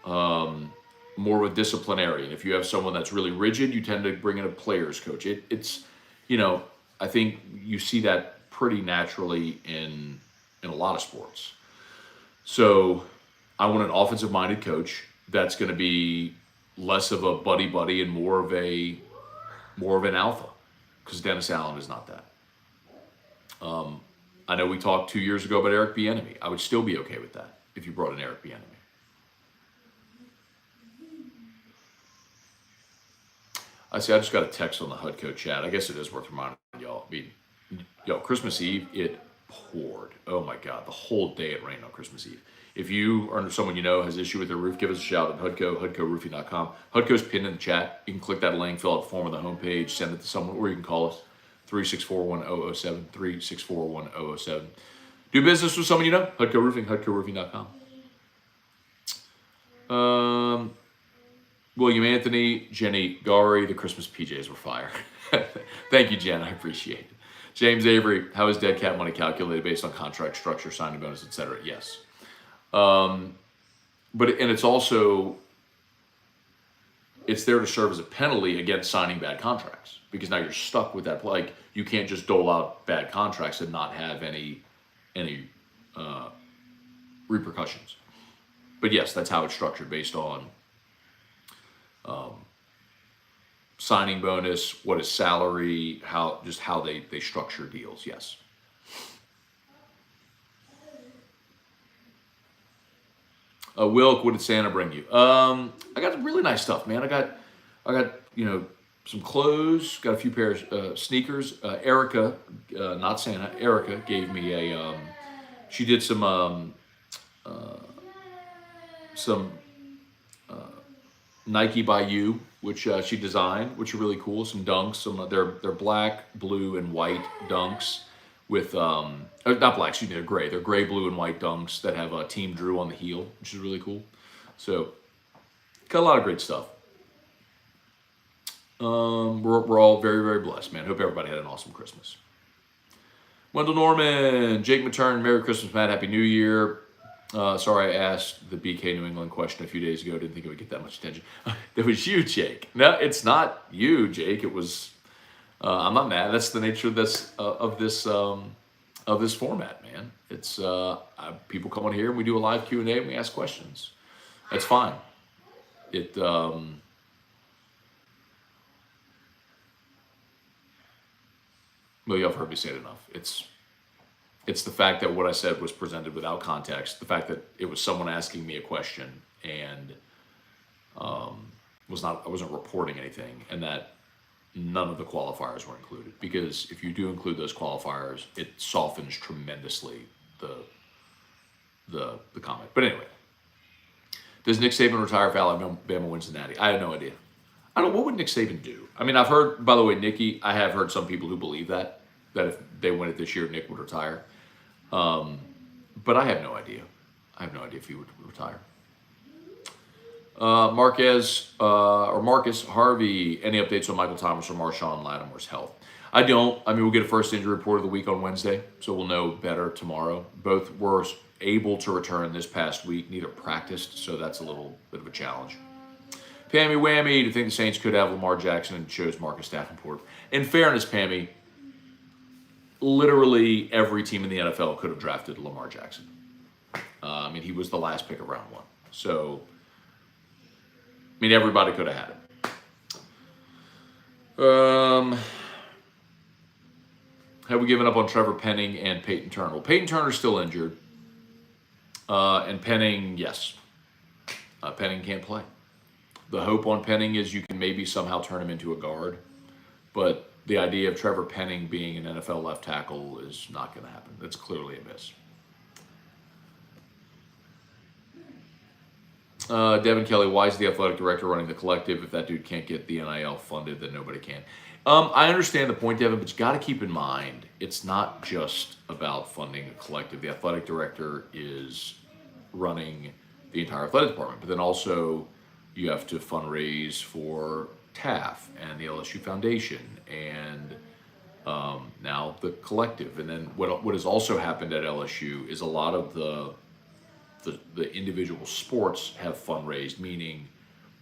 of a disciplinarian. If you have someone that's really rigid, you tend to bring in a player's coach. It's I think you see that pretty naturally in a lot of sports. So I want an offensive-minded coach that's going to be less of a buddy and more of an alpha, because Dennis Allen is not that. I know we talked 2 years ago about Eric Bieniemy. I would still be okay with that if you brought in Eric Bieniemy. I just got a text on the HUDCO chat. I guess it is worth reminding y'all. I mean, Christmas Eve, it poured. Oh my God, the whole day it rained on Christmas Eve. If you or someone you know has issue with their roof, give us a shout at HUDCO, HUDCOroofing.com. HUDCO's pinned in the chat. You can click that link, fill out the form on the homepage, send it to someone, or you can call us, 364-1007, 364-1007. Do business with someone you know, HUDCO Roofing, HUDCOroofing.com. William Anthony, Jenny Gari, the Christmas PJs were fire. Thank you, Jen. I appreciate it. James Avery, how is dead cat money calculated based on contract structure, signing bonus, etc.? Yes. It's also, it's there to serve as a penalty against signing bad contracts, because now you're stuck with that. Like, you can't just dole out bad contracts and not have any repercussions. But yes, that's how it's structured, based on signing bonus, what is salary, how they structure deals. Yes. Wilk, what did Santa bring you? I got really nice stuff, man. I got some clothes, got a few pairs of sneakers. Erica, not Santa, Erica gave me she did some Nike by You, which she designed, which are really cool. Some dunks, they're black, blue, and white dunks with not black, excuse me, they're gray. They're gray, blue, and white dunks that have Team Drew on the heel, which is really cool. So got a lot of great stuff. We're all very, very blessed, man. Hope everybody had an awesome Christmas. Wendell Norman, Jake Matern, Merry Christmas, Matt. Happy New Year. Sorry I asked the BK New England question a few days ago. Didn't think it would get that much attention. It was you, Jake. No, it's not you, Jake. It was. I'm not mad. That's the nature of this format, man. It's people come on here and we do a live Q&A and we ask questions. That's fine. Well, y'all have heard me say it enough. It's the fact that what I said was presented without context. The fact that it was someone asking me a question and I wasn't reporting anything, and that none of the qualifiers were included. Because if you do include those qualifiers, it softens tremendously the comment. But anyway, does Nick Saban retire if Alabama wins the Natty? I have no idea. What would Nick Saban do? I mean, I've heard, by the way, Nikki, I have heard some people who believe that if they win it this year, Nick would retire. But I have no idea. I have no idea if he would retire. Marcus Harvey, any updates on Michael Thomas or Marshawn Lattimore's health? I don't. I mean, we'll get a first injury report of the week on Wednesday, so we'll know better tomorrow. Both were able to return this past week, neither practiced, so that's a little bit of a challenge. Pammy Whammy, do you think the Saints could have Lamar Jackson and chose Marcus Davenport? In fairness, Pammy, literally every team in the NFL could have drafted Lamar Jackson. I mean, he was the last pick of round one. So, I mean, everybody could have had him. Have we given up on Trevor Penning and Peyton Turner? Well, Peyton Turner's still injured. And Penning, yes. Penning can't play. The hope on Penning is you can maybe somehow turn him into a guard. But the idea of Trevor Penning being an NFL left tackle is not going to happen. That's clearly a miss. Devin Kelly, why is the athletic director running the collective? If that dude can't get the NIL funded, then nobody can. I understand the point, Devin, but you got to keep in mind it's not just about funding a collective. The athletic director is running the entire athletic department, but then also you have to fundraise for TAF and the LSU Foundation and now the collective. And then what has also happened at LSU is a lot of the individual sports have fundraised, meaning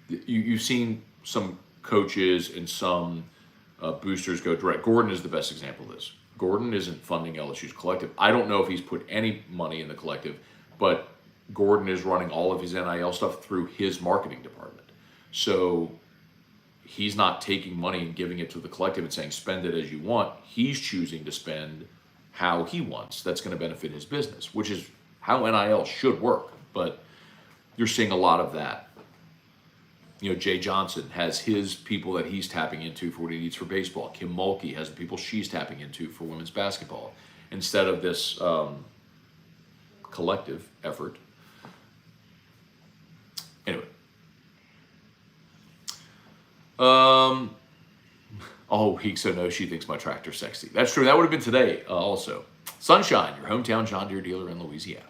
you've seen some coaches and some boosters go direct. Gordon is the best example of this. Gordon isn't funding LSU's collective. I don't know if he's put any money in the collective, but Gordon is running all of his NIL stuff through his marketing department. So he's not taking money and giving it to the collective and saying, spend it as you want. He's choosing to spend how he wants. That's going to benefit his business, which is how NIL should work. But you're seeing a lot of that. You know, Jay Johnson has his people that he's tapping into for what he needs for baseball. Kim Mulkey has the people she's tapping into for women's basketball. Instead of this collective effort. Anyway. Oh, Heekso knows she thinks my tractor's sexy. That's true. That would have been today also. Sunshine, your hometown John Deere dealer in Louisiana.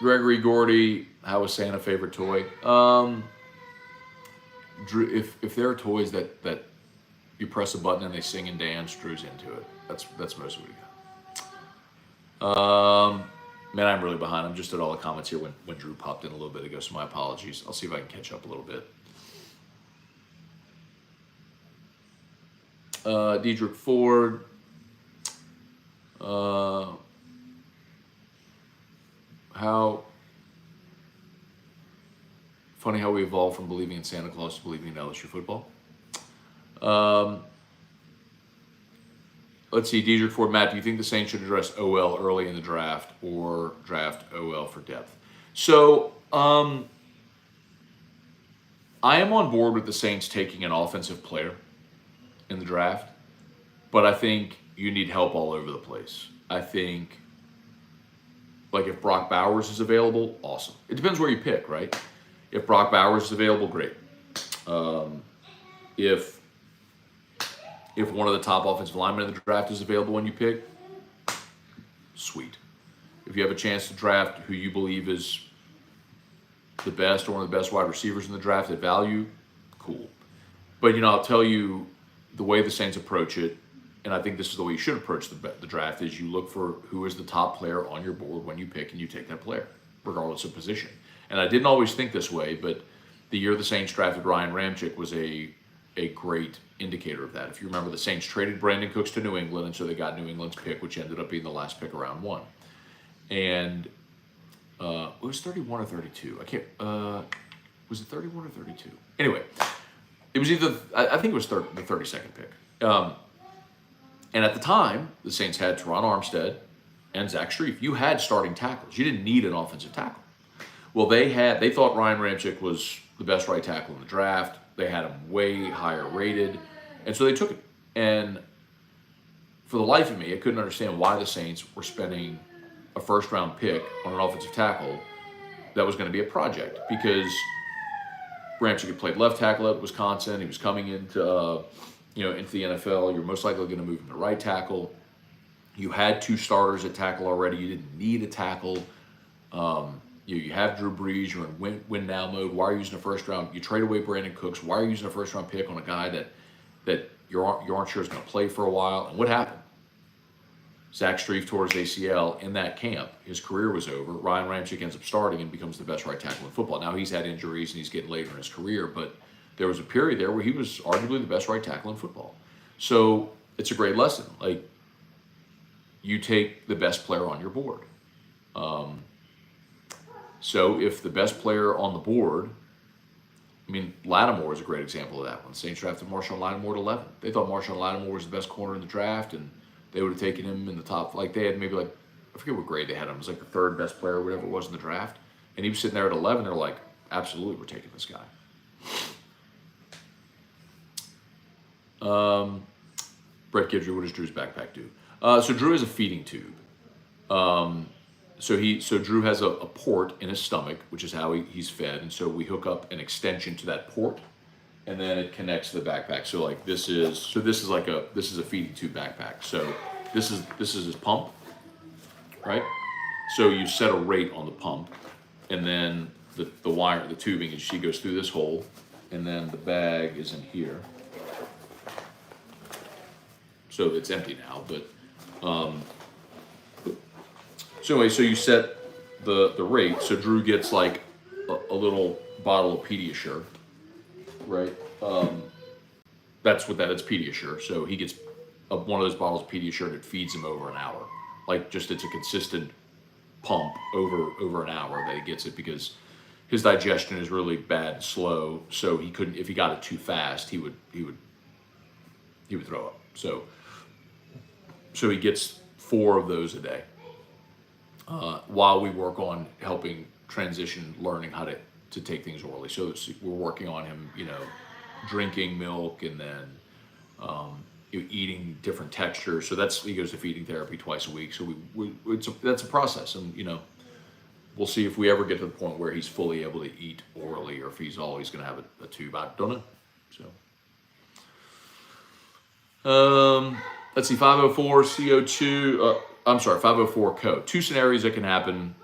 Gregory Gordy, how was Santa favorite toy? Drew, if there are toys that you press a button and they sing and dance, Drew's into it. That's most of what we got. Man, I'm really behind. I'm just at all the comments here when Drew popped in a little bit ago, so my apologies. I'll see if I can catch up a little bit. Diedrich Ford. How funny how we evolved from believing in Santa Claus to believing in LSU football. Let's see, Diedrich Ford, Matt, do you think the Saints should address OL early in the draft or draft OL for depth? So, I am on board with the Saints taking an offensive player in the draft, but I think you need help all over the place. I think, like, if Brock Bowers is available, awesome. It depends where you pick, right? If Brock Bowers is available, great. If one of the top offensive linemen in the draft is available when you pick, sweet. If you have a chance to draft who you believe is the best or one of the best wide receivers in the draft at value, cool. But, I'll tell you the way the Saints approach it, and I think this is the way you should approach the draft, is you look for who is the top player on your board when you pick, and you take that player, regardless of position. And I didn't always think this way, but the year the Saints drafted Ryan Ramczyk was a great indicator of that. If you remember, the Saints traded Brandon Cooks to New England, and so they got New England's pick, which ended up being the last pick of round one. And it was 31 or 32. I can't. Was it 31 or 32? Anyway, it was either. I think it was the 32nd pick. And at the time, the Saints had Teron Armstead and Zach Strief. You had starting tackles. You didn't need an offensive tackle. Well, they thought Ryan Ramczyk was the best right tackle in the draft. They had him way higher rated, and so they took it. And for the life of me, I couldn't understand why the Saints were spending a first-round pick on an offensive tackle that was going to be a project, because Ramczyk had played left tackle at Wisconsin. He was coming into into the NFL. You're most likely going to move him to right tackle. You had two starters at tackle already. You didn't need a tackle. You have Drew Brees. You're in win now mode. Why are you using a first round? You trade away Brandon Cooks. Why are you using a first round pick on a guy that you aren't sure is going to play for a while? And what happened? Zach Strief tore his ACL in that camp. His career was over. Ryan Ramczyk ends up starting and becomes the best right tackle in football. Now he's had injuries and he's getting later in his career, but there was a period there where he was arguably the best right tackle in football. So it's a great lesson. Like, you take the best player on your board. So if the best player on the board, Lattimore is a great example of that one. The Saints drafted Marshawn Lattimore at 11. They thought Marshawn Lattimore was the best corner in the draft, and they would have taken him in the top. Like, they had maybe, I forget what grade they had him. It was like the third best player or whatever it was in the draft. And he was sitting there at 11. They're like, absolutely, we're taking this guy. Brett Gidry, what does Drew's backpack do? So Drew has a feeding tube. So Drew has a port in his stomach, which is how he's fed, and so we hook up an extension to that port, and then it connects to the backpack. So like this is a feeding tube backpack. So this is his pump, right? So you set a rate on the pump, and then the wire, the tubing, and she goes through this hole, and then the bag is in here. So it's empty now, but so anyway, so you set the rate. So Drew gets like a little bottle of Pediasure, right? That's what that is, Pediasure. So he gets one of those bottles of Pediasure, and it feeds him over an hour. Like just it's a consistent pump over an hour that he gets it, because his digestion is really bad and slow. So he couldn't, if he got it too fast, he would throw up. So he gets 4 of those a day. While we work on helping transition, learning how to take things orally. So we're working on him, drinking milk, and then eating different textures. So he goes to feeding therapy twice a week. So that's a process, and we'll see if we ever get to the point where he's fully able to eat orally, or if he's always going to have a tube. I don't know. So let's see, 504 CO2. I'm sorry, 504 CO. 2 scenarios that can happen.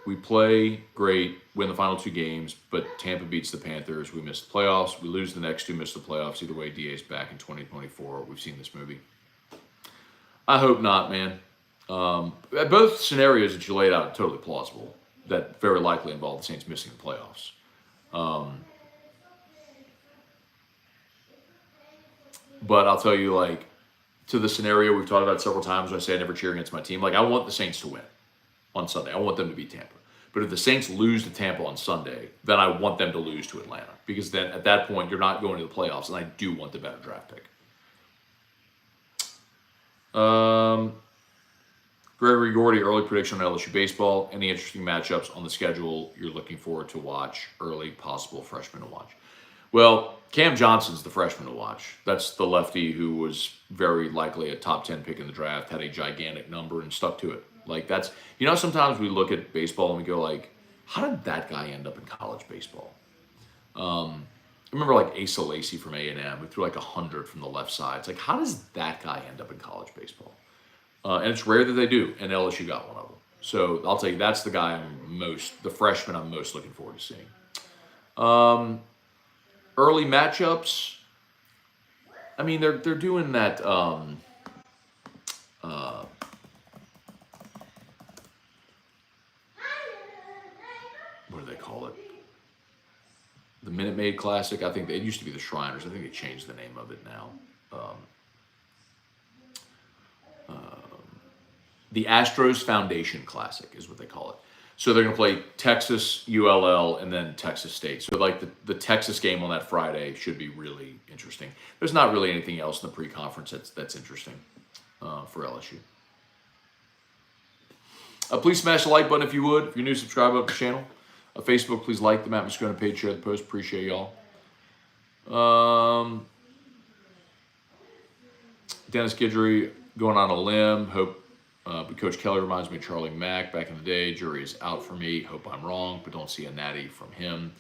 We play great, win the final 2 games, but Tampa beats the Panthers. We miss the playoffs. We lose the next 2, miss the playoffs. Either way, DA's back in 2024. We've seen this movie. I hope not, man. Both scenarios that you laid out are totally plausible. That very likely involve the Saints missing the playoffs. But I'll tell you, like, to the scenario we've talked about several times when I say I never cheer against my team, like, I want the Saints to win on Sunday. I want them to beat Tampa. But if the Saints lose to Tampa on Sunday, then I want them to lose to Atlanta, because then at that point you're not going to the playoffs, and I do want the better draft pick. Gregory Gordy, early prediction on LSU baseball. Any interesting matchups on the schedule you're looking forward to watch? Early possible freshman to watch. Well, Cam Johnson's the freshman to watch. That's the lefty who was very likely a top 10 pick in the draft, had a gigantic number, and stuck to it. Like, that's, sometimes we look at baseball and we go like, how did that guy end up in college baseball? I remember like Asa Lacy from A&M, who threw like 100 from the left side. It's like, how does that guy end up in college baseball? And it's rare that they do, and LSU got one of them. So I'll tell you, that's the guy the freshman I'm most looking forward to seeing. Early matchups, I mean, they're doing that, what do they call it? The Minute Maid Classic. I think it used to be the Shriners. I think they changed the name of it now. The Astros Foundation Classic is what they call it. So they're going to play Texas, ULL, and then Texas State. So like the Texas game on that Friday should be really interesting. There's not really anything else in the pre-conference that's interesting for LSU. Please smash the like button if you would. If you're new, subscribe up to the channel. Facebook, please like the Matt Moscona page, share the post. Appreciate y'all. Dennis Guidry going on a limb. Hope. But Coach Kelly reminds me of Charlie Mack back in the day. Jury is out for me. Hope I'm wrong, but don't see a natty from him.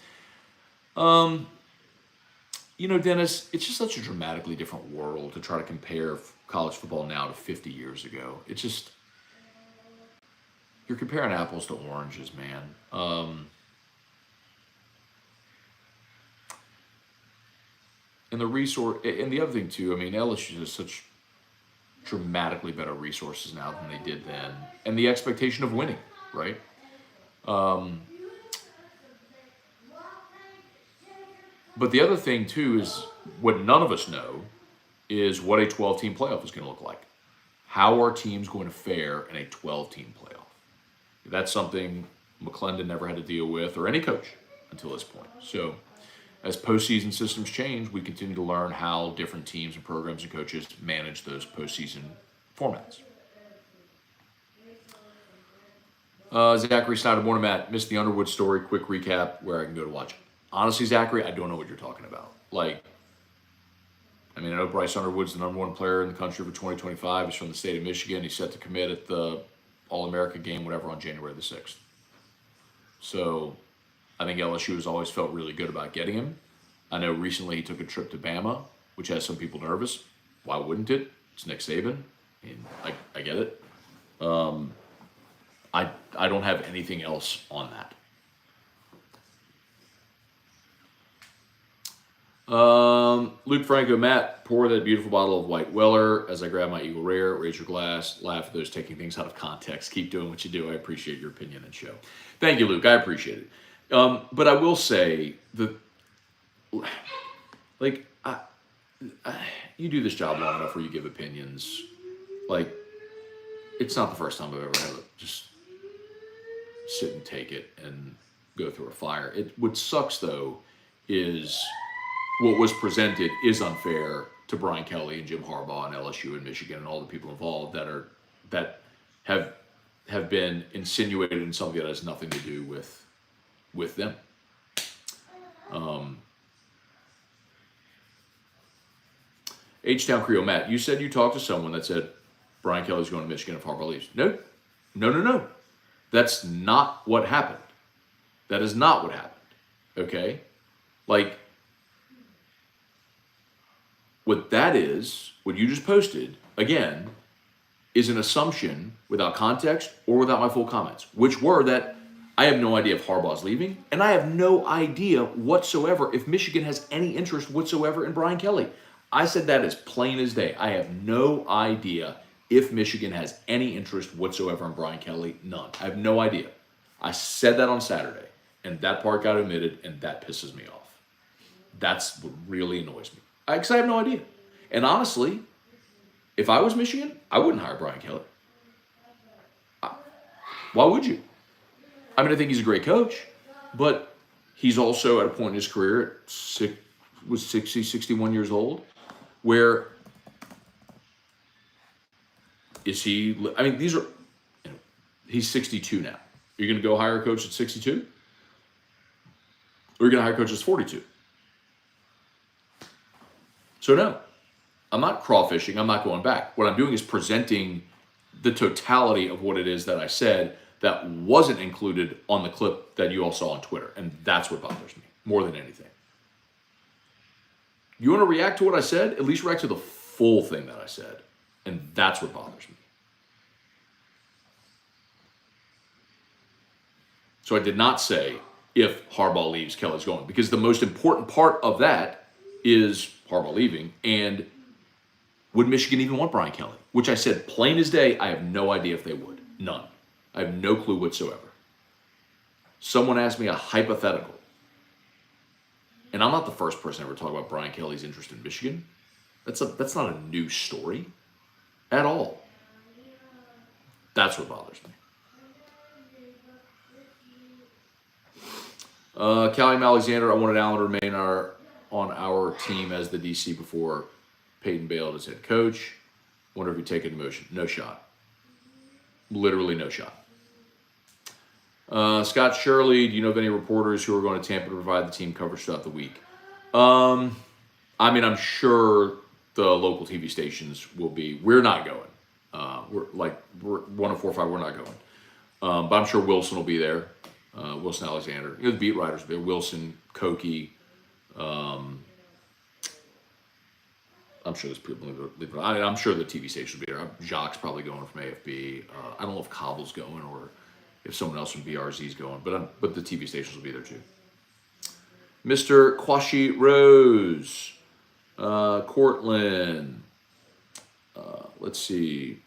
Dennis, it's just such a dramatically different world to try to compare college football now to 50 years ago. It's just, you're comparing apples to oranges, man. And the other thing too, I mean, LSU has such dramatically better resources now than they did then, and the expectation of winning, right? But the other thing too is what none of us know is what a 12-team playoff is going to look like. How are teams going to fare in a 12-team playoff? That's something McClendon never had to deal with, or any coach until this point. So as postseason systems change, we continue to learn how different teams and programs and coaches manage those postseason formats. Zachary Snyder, morning, Matt. Missed the Underwood story. Quick recap where I can go to watch it. Honestly, Zachary, I don't know what you're talking about. Like, I mean, I know Bryce Underwood's the #1 player in the country for 2025. He's from the state of Michigan. He's set to commit at the All-America game, whatever, on January the 6th. So I think LSU has always felt really good about getting him. I know recently he took a trip to Bama, which has some people nervous. Why wouldn't it? It's Nick Saban. I mean, I get it. I don't have anything else on that. Luke Franco, Matt, pour that beautiful bottle of White Weller as I grab my Eagle Rare. Raise your glass. Laugh at those taking things out of context. Keep doing what you do. I appreciate your opinion and show. Thank you, Luke. I appreciate it. But I will say that, like, you do this job long enough where you give opinions. Like, it's not the first time I've ever had to just sit and take it and go through a fire. What sucks, though, is what was presented is unfair to Brian Kelly and Jim Harbaugh and LSU and Michigan and all the people involved that have been insinuated in something that has nothing to do with them. H-Town Creole, Matt, you said you talked to someone that said Brian Kelly's going to Michigan if Harbaugh leaves. No. That's not what happened. That is not what happened. Okay? Like, what that is, what you just posted, again, is an assumption without context or without my full comments, which were that I have no idea if Harbaugh's leaving, and I have no idea whatsoever if Michigan has any interest whatsoever in Brian Kelly. I said that as plain as day. I have no idea if Michigan has any interest whatsoever in Brian Kelly. None. I have no idea. I said that on Saturday, and that part got omitted, and that pisses me off. That's what really annoys me. Because I have no idea. And honestly, if I was Michigan, I wouldn't hire Brian Kelly. Why would you? I mean, I think he's a great coach, but he's also at a point in his career at 60, 61 years old, where is he? I mean, he's 62 now. You're going to go hire a coach at 62? Or you're going to hire a coach that's 42? So no, I'm not crawfishing. I'm not going back. What I'm doing is presenting the totality of what it is that I said that wasn't included on the clip that you all saw on Twitter. And that's what bothers me more than anything. You want to react to what I said? At least react to the full thing that I said. And that's what bothers me. So I did not say if Harbaugh leaves, Kelly's going. Because the most important part of that is Harbaugh leaving. And would Michigan even want Brian Kelly? Which I said plain as day, I have no idea if they would. None. I have no clue whatsoever. Someone asked me a hypothetical. And I'm not the first person ever to talk about Brian Kelly's interest in Michigan. That's not a new story at all. That's what bothers me. Callie Alexander, I wanted Allen to remain on our team as the DC before Peyton bailed as head coach. Wonder if he'd take a demotion. No shot. Literally no shot. Scott Shirley, do you know of any reporters who are going to Tampa to provide the team coverage throughout the week? I mean, I'm sure the local TV stations will be. We're not going. We're 104.5. We're not going. But I'm sure Wilson will be there. Wilson Alexander. The beat writers will be there. Wilson, Koki. I'm sure there's people leaving. I'm sure the TV station will be there. Jacques probably going from AFB. I don't know if Cobble's going or if someone else from BRZ is going, but the TV stations will be there too. Mr. Kwashi Rose, Cortland. Let's see.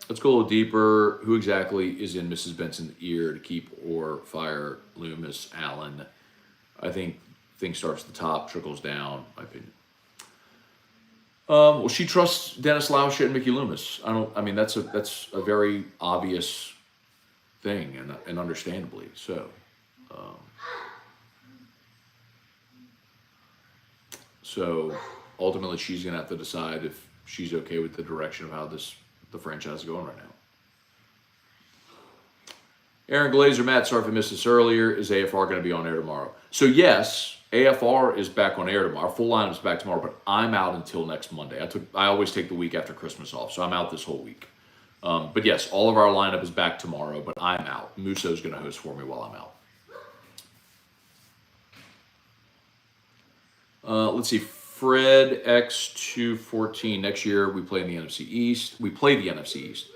Let's go a little deeper. Who exactly is in Mrs. Benson's ear to keep or fire Loomis, Allen? I think thing starts at the top, trickles down, my opinion. Well, she trusts Dennis Lauscha and Mickey Loomis. That's a very obvious thing, and understandably so. So ultimately, she's going to have to decide if she's okay with the direction of how the franchise is going right now. Aaron Glazer, Matt, sorry if I missed this earlier. Is AFR going to be on air tomorrow? So yes, AFR is back on air tomorrow. Our full lineup is back tomorrow, but I'm out until next Monday. I always take the week after Christmas off, so I'm out this whole week. But yes, all of our lineup is back tomorrow, but I'm out. Muso's going to host for me while I'm out. Let's see. Fred X214. Next year we play in the NFC East. We play the NFC East.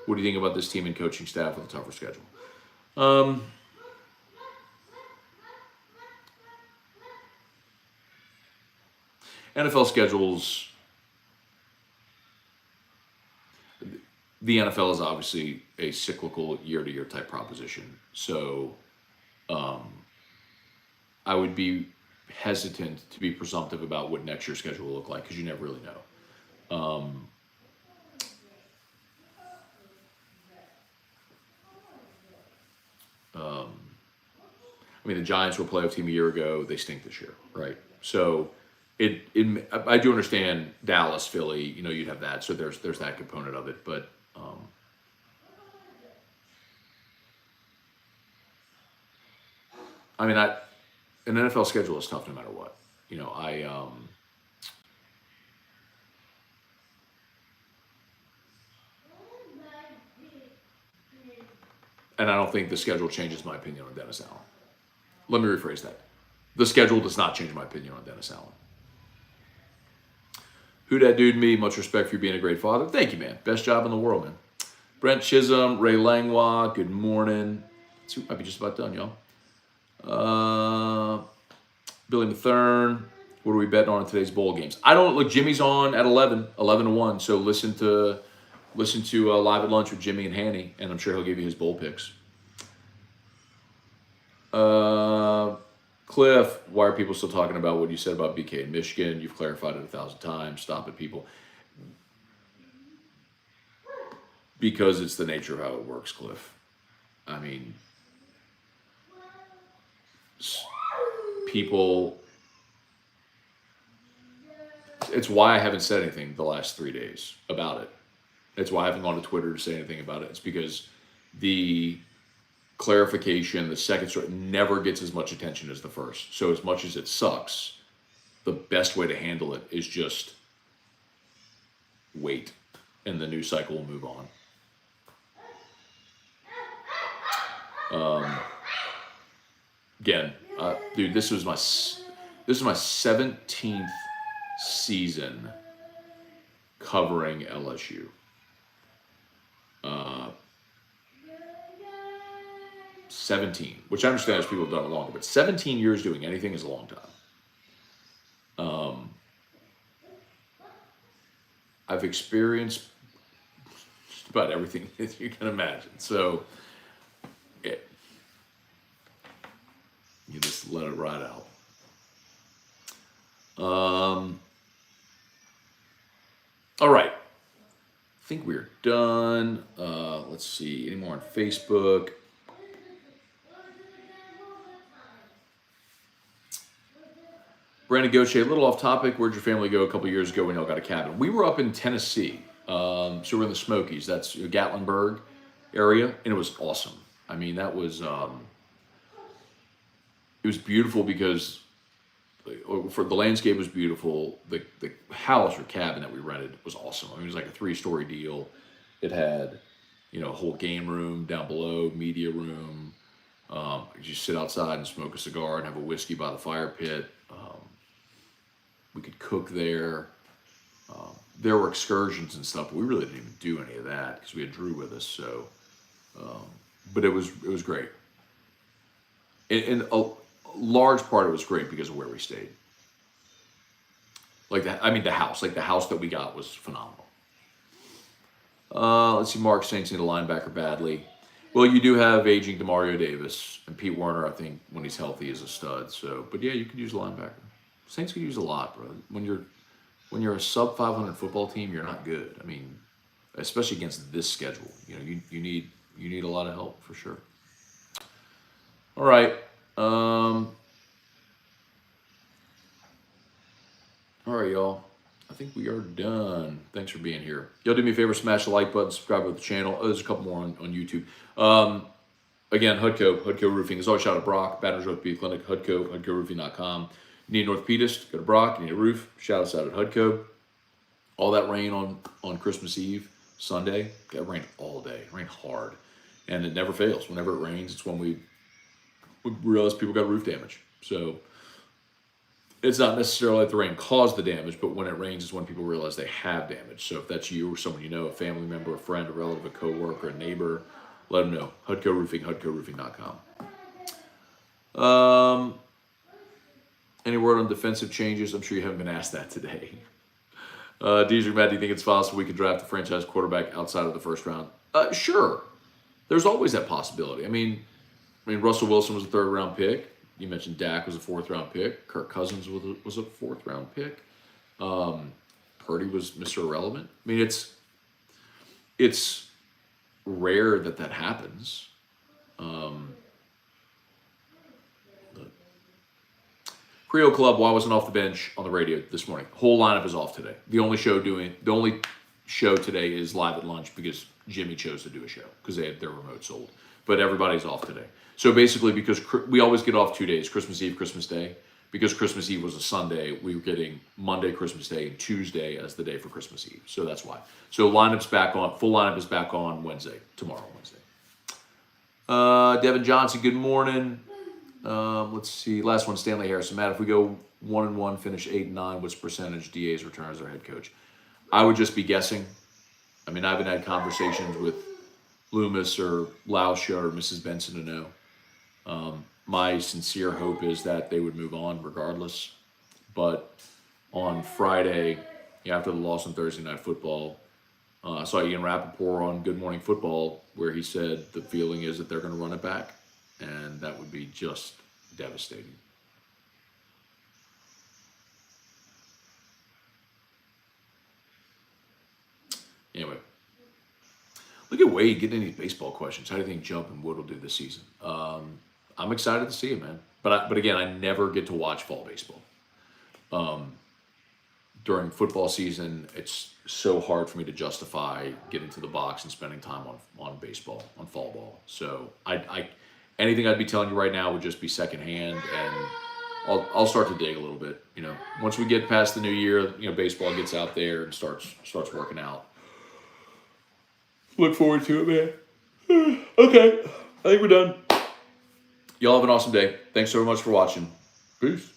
What do you think about this team and coaching staff with a tougher schedule? NFL schedules. The NFL is obviously a cyclical year-to-year type proposition. So I would be hesitant to be presumptive about what next year's schedule will look like because you never really know. I mean, the Giants were a playoff team a year ago. They stink this year, right? So I do understand Dallas, Philly. You'd have that. So there's that component of it, but I mean, an NFL schedule is tough no matter what. And I don't think the schedule changes my opinion on Dennis Allen. Let me rephrase that. The schedule does not change my opinion on Dennis Allen. Who dat dude me? Much respect for you being a great father. Thank you, man. Best job in the world, man. Brent Chisholm, Ray Langlois, good morning. Let's see, we might be just about done, y'all. Billy Mathern, what are we betting on in today's bowl games? I don't look. Jimmy's on at 11-1. So listen to Live at Lunch with Jimmy and Hanny, and I'm sure he'll give you his bowl picks. Cliff, why are people still talking about what you said about BK in Michigan? You've clarified it 1,000 times. Stop it, people. Because it's the nature of how it works, Cliff. I mean, people. It's why I haven't said anything the last 3 days about it. It's why I haven't gone to Twitter to say anything about it. It's because the clarification, the second story, never gets as much attention as the first. So as much as it sucks, the best way to handle it is just wait, and the news cycle will move on. Again, dude, this was my 17th season covering LSU. 17, which I understand as people have done it longer, but 17 years doing anything is a long time. I've experienced just about everything that you can imagine. So you just let it ride out. All right. I think we're done. Let's see. Any more on Facebook? Brandon Gaucher, a little off topic. Where'd your family go a couple years ago when y'all got a cabin? We were up in Tennessee. So we're in the Smokies. That's Gatlinburg area. And it was awesome. I mean, that was, it was beautiful because for the landscape was beautiful. The house or cabin that we rented was awesome. I mean, it was like a 3-story deal. It had, a whole game room down below, media room. You just sit outside and smoke a cigar and have a whiskey by the fire pit. We could cook there. There were excursions and stuff, but we really didn't even do any of that because we had Drew with us. So, but it was great. And a large part of it was great because of where we stayed. The house that we got was phenomenal. Let's see, Mark Saints need a linebacker badly. Well, you do have aging Demario Davis, and Pete Werner, I think, when he's healthy, is a stud. So, but yeah, you could use a linebacker. Saints could use a lot, bro. When you're a sub 500 football team, you're not good. I mean, especially against this schedule, you need a lot of help for sure. All right. All right, y'all. I think we are done. Thanks for being here. Y'all do me a favor, smash the like button, subscribe to the channel. Oh, there's a couple more on YouTube. again, Hudco Roofing. There's always shout out Brock, Baton Rouge Orthopedic Clinic, HudcoRoofing.com. You need an orthopedist, go to Brock. You need a roof, shout us out at Hudco. All that rain on Christmas Eve, Sunday, it rained all day. It rained hard. And it never fails. Whenever it rains, it's when we realize people got roof damage. So it's not necessarily that the rain caused the damage, but when it rains is when people realize they have damage. So if that's you or someone you know, a family member, a friend, a relative, a coworker, a neighbor, let them know. Hudco Roofing, HudcoRoofing.com. Any word on defensive changes? I'm sure you haven't been asked that today. Deidre, Matt, do you think it's possible we could draft a franchise quarterback outside of the first round? Sure. There's always that possibility. I mean, Russell Wilson was a third-round pick. You mentioned Dak was a fourth-round pick. Kirk Cousins was a fourth-round pick. Purdy was Mr. Irrelevant. I mean, it's rare that happens. Creole Club, why wasn't off the bench on the radio this morning? Whole lineup is off today. The only show today is live at lunch because Jimmy chose to do a show because they had their remote sold. But everybody's off today. So basically, because we always get off 2 days, Christmas Eve, Christmas Day. Because Christmas Eve was a Sunday, we were getting Monday, Christmas Day, and Tuesday as the day for Christmas Eve. So that's why. So lineup's back on. Full lineup is back on tomorrow, Wednesday. Devin Johnson, good morning. Let's see. Last one, Stanley Harrison. Matt, if we go 1-1, finish 8-9, what's percentage DA's return as our head coach? I would just be guessing. I mean, I haven't had conversations with Loomis or Lauscha or Mrs. Benson to know. My sincere hope is that they would move on regardless. But on Friday, after the loss on Thursday Night Football, I saw Ian Rappaport on Good Morning Football where he said the feeling is that they're going to run it back. And that would be just devastating. Anyway, look at Wade getting any baseball questions. How do you think Jump and Wood will do this season? I'm excited to see it, man. But again, I never get to watch fall baseball. During football season, it's so hard for me to justify getting to the box and spending time on baseball, on fall ball. So anything I'd be telling you right now would just be secondhand, and I'll start to dig a little bit. Once we get past the new year, baseball gets out there and starts working out. Look forward to it, man. Okay, I think we're done. Y'all have an awesome day. Thanks so much for watching. Peace.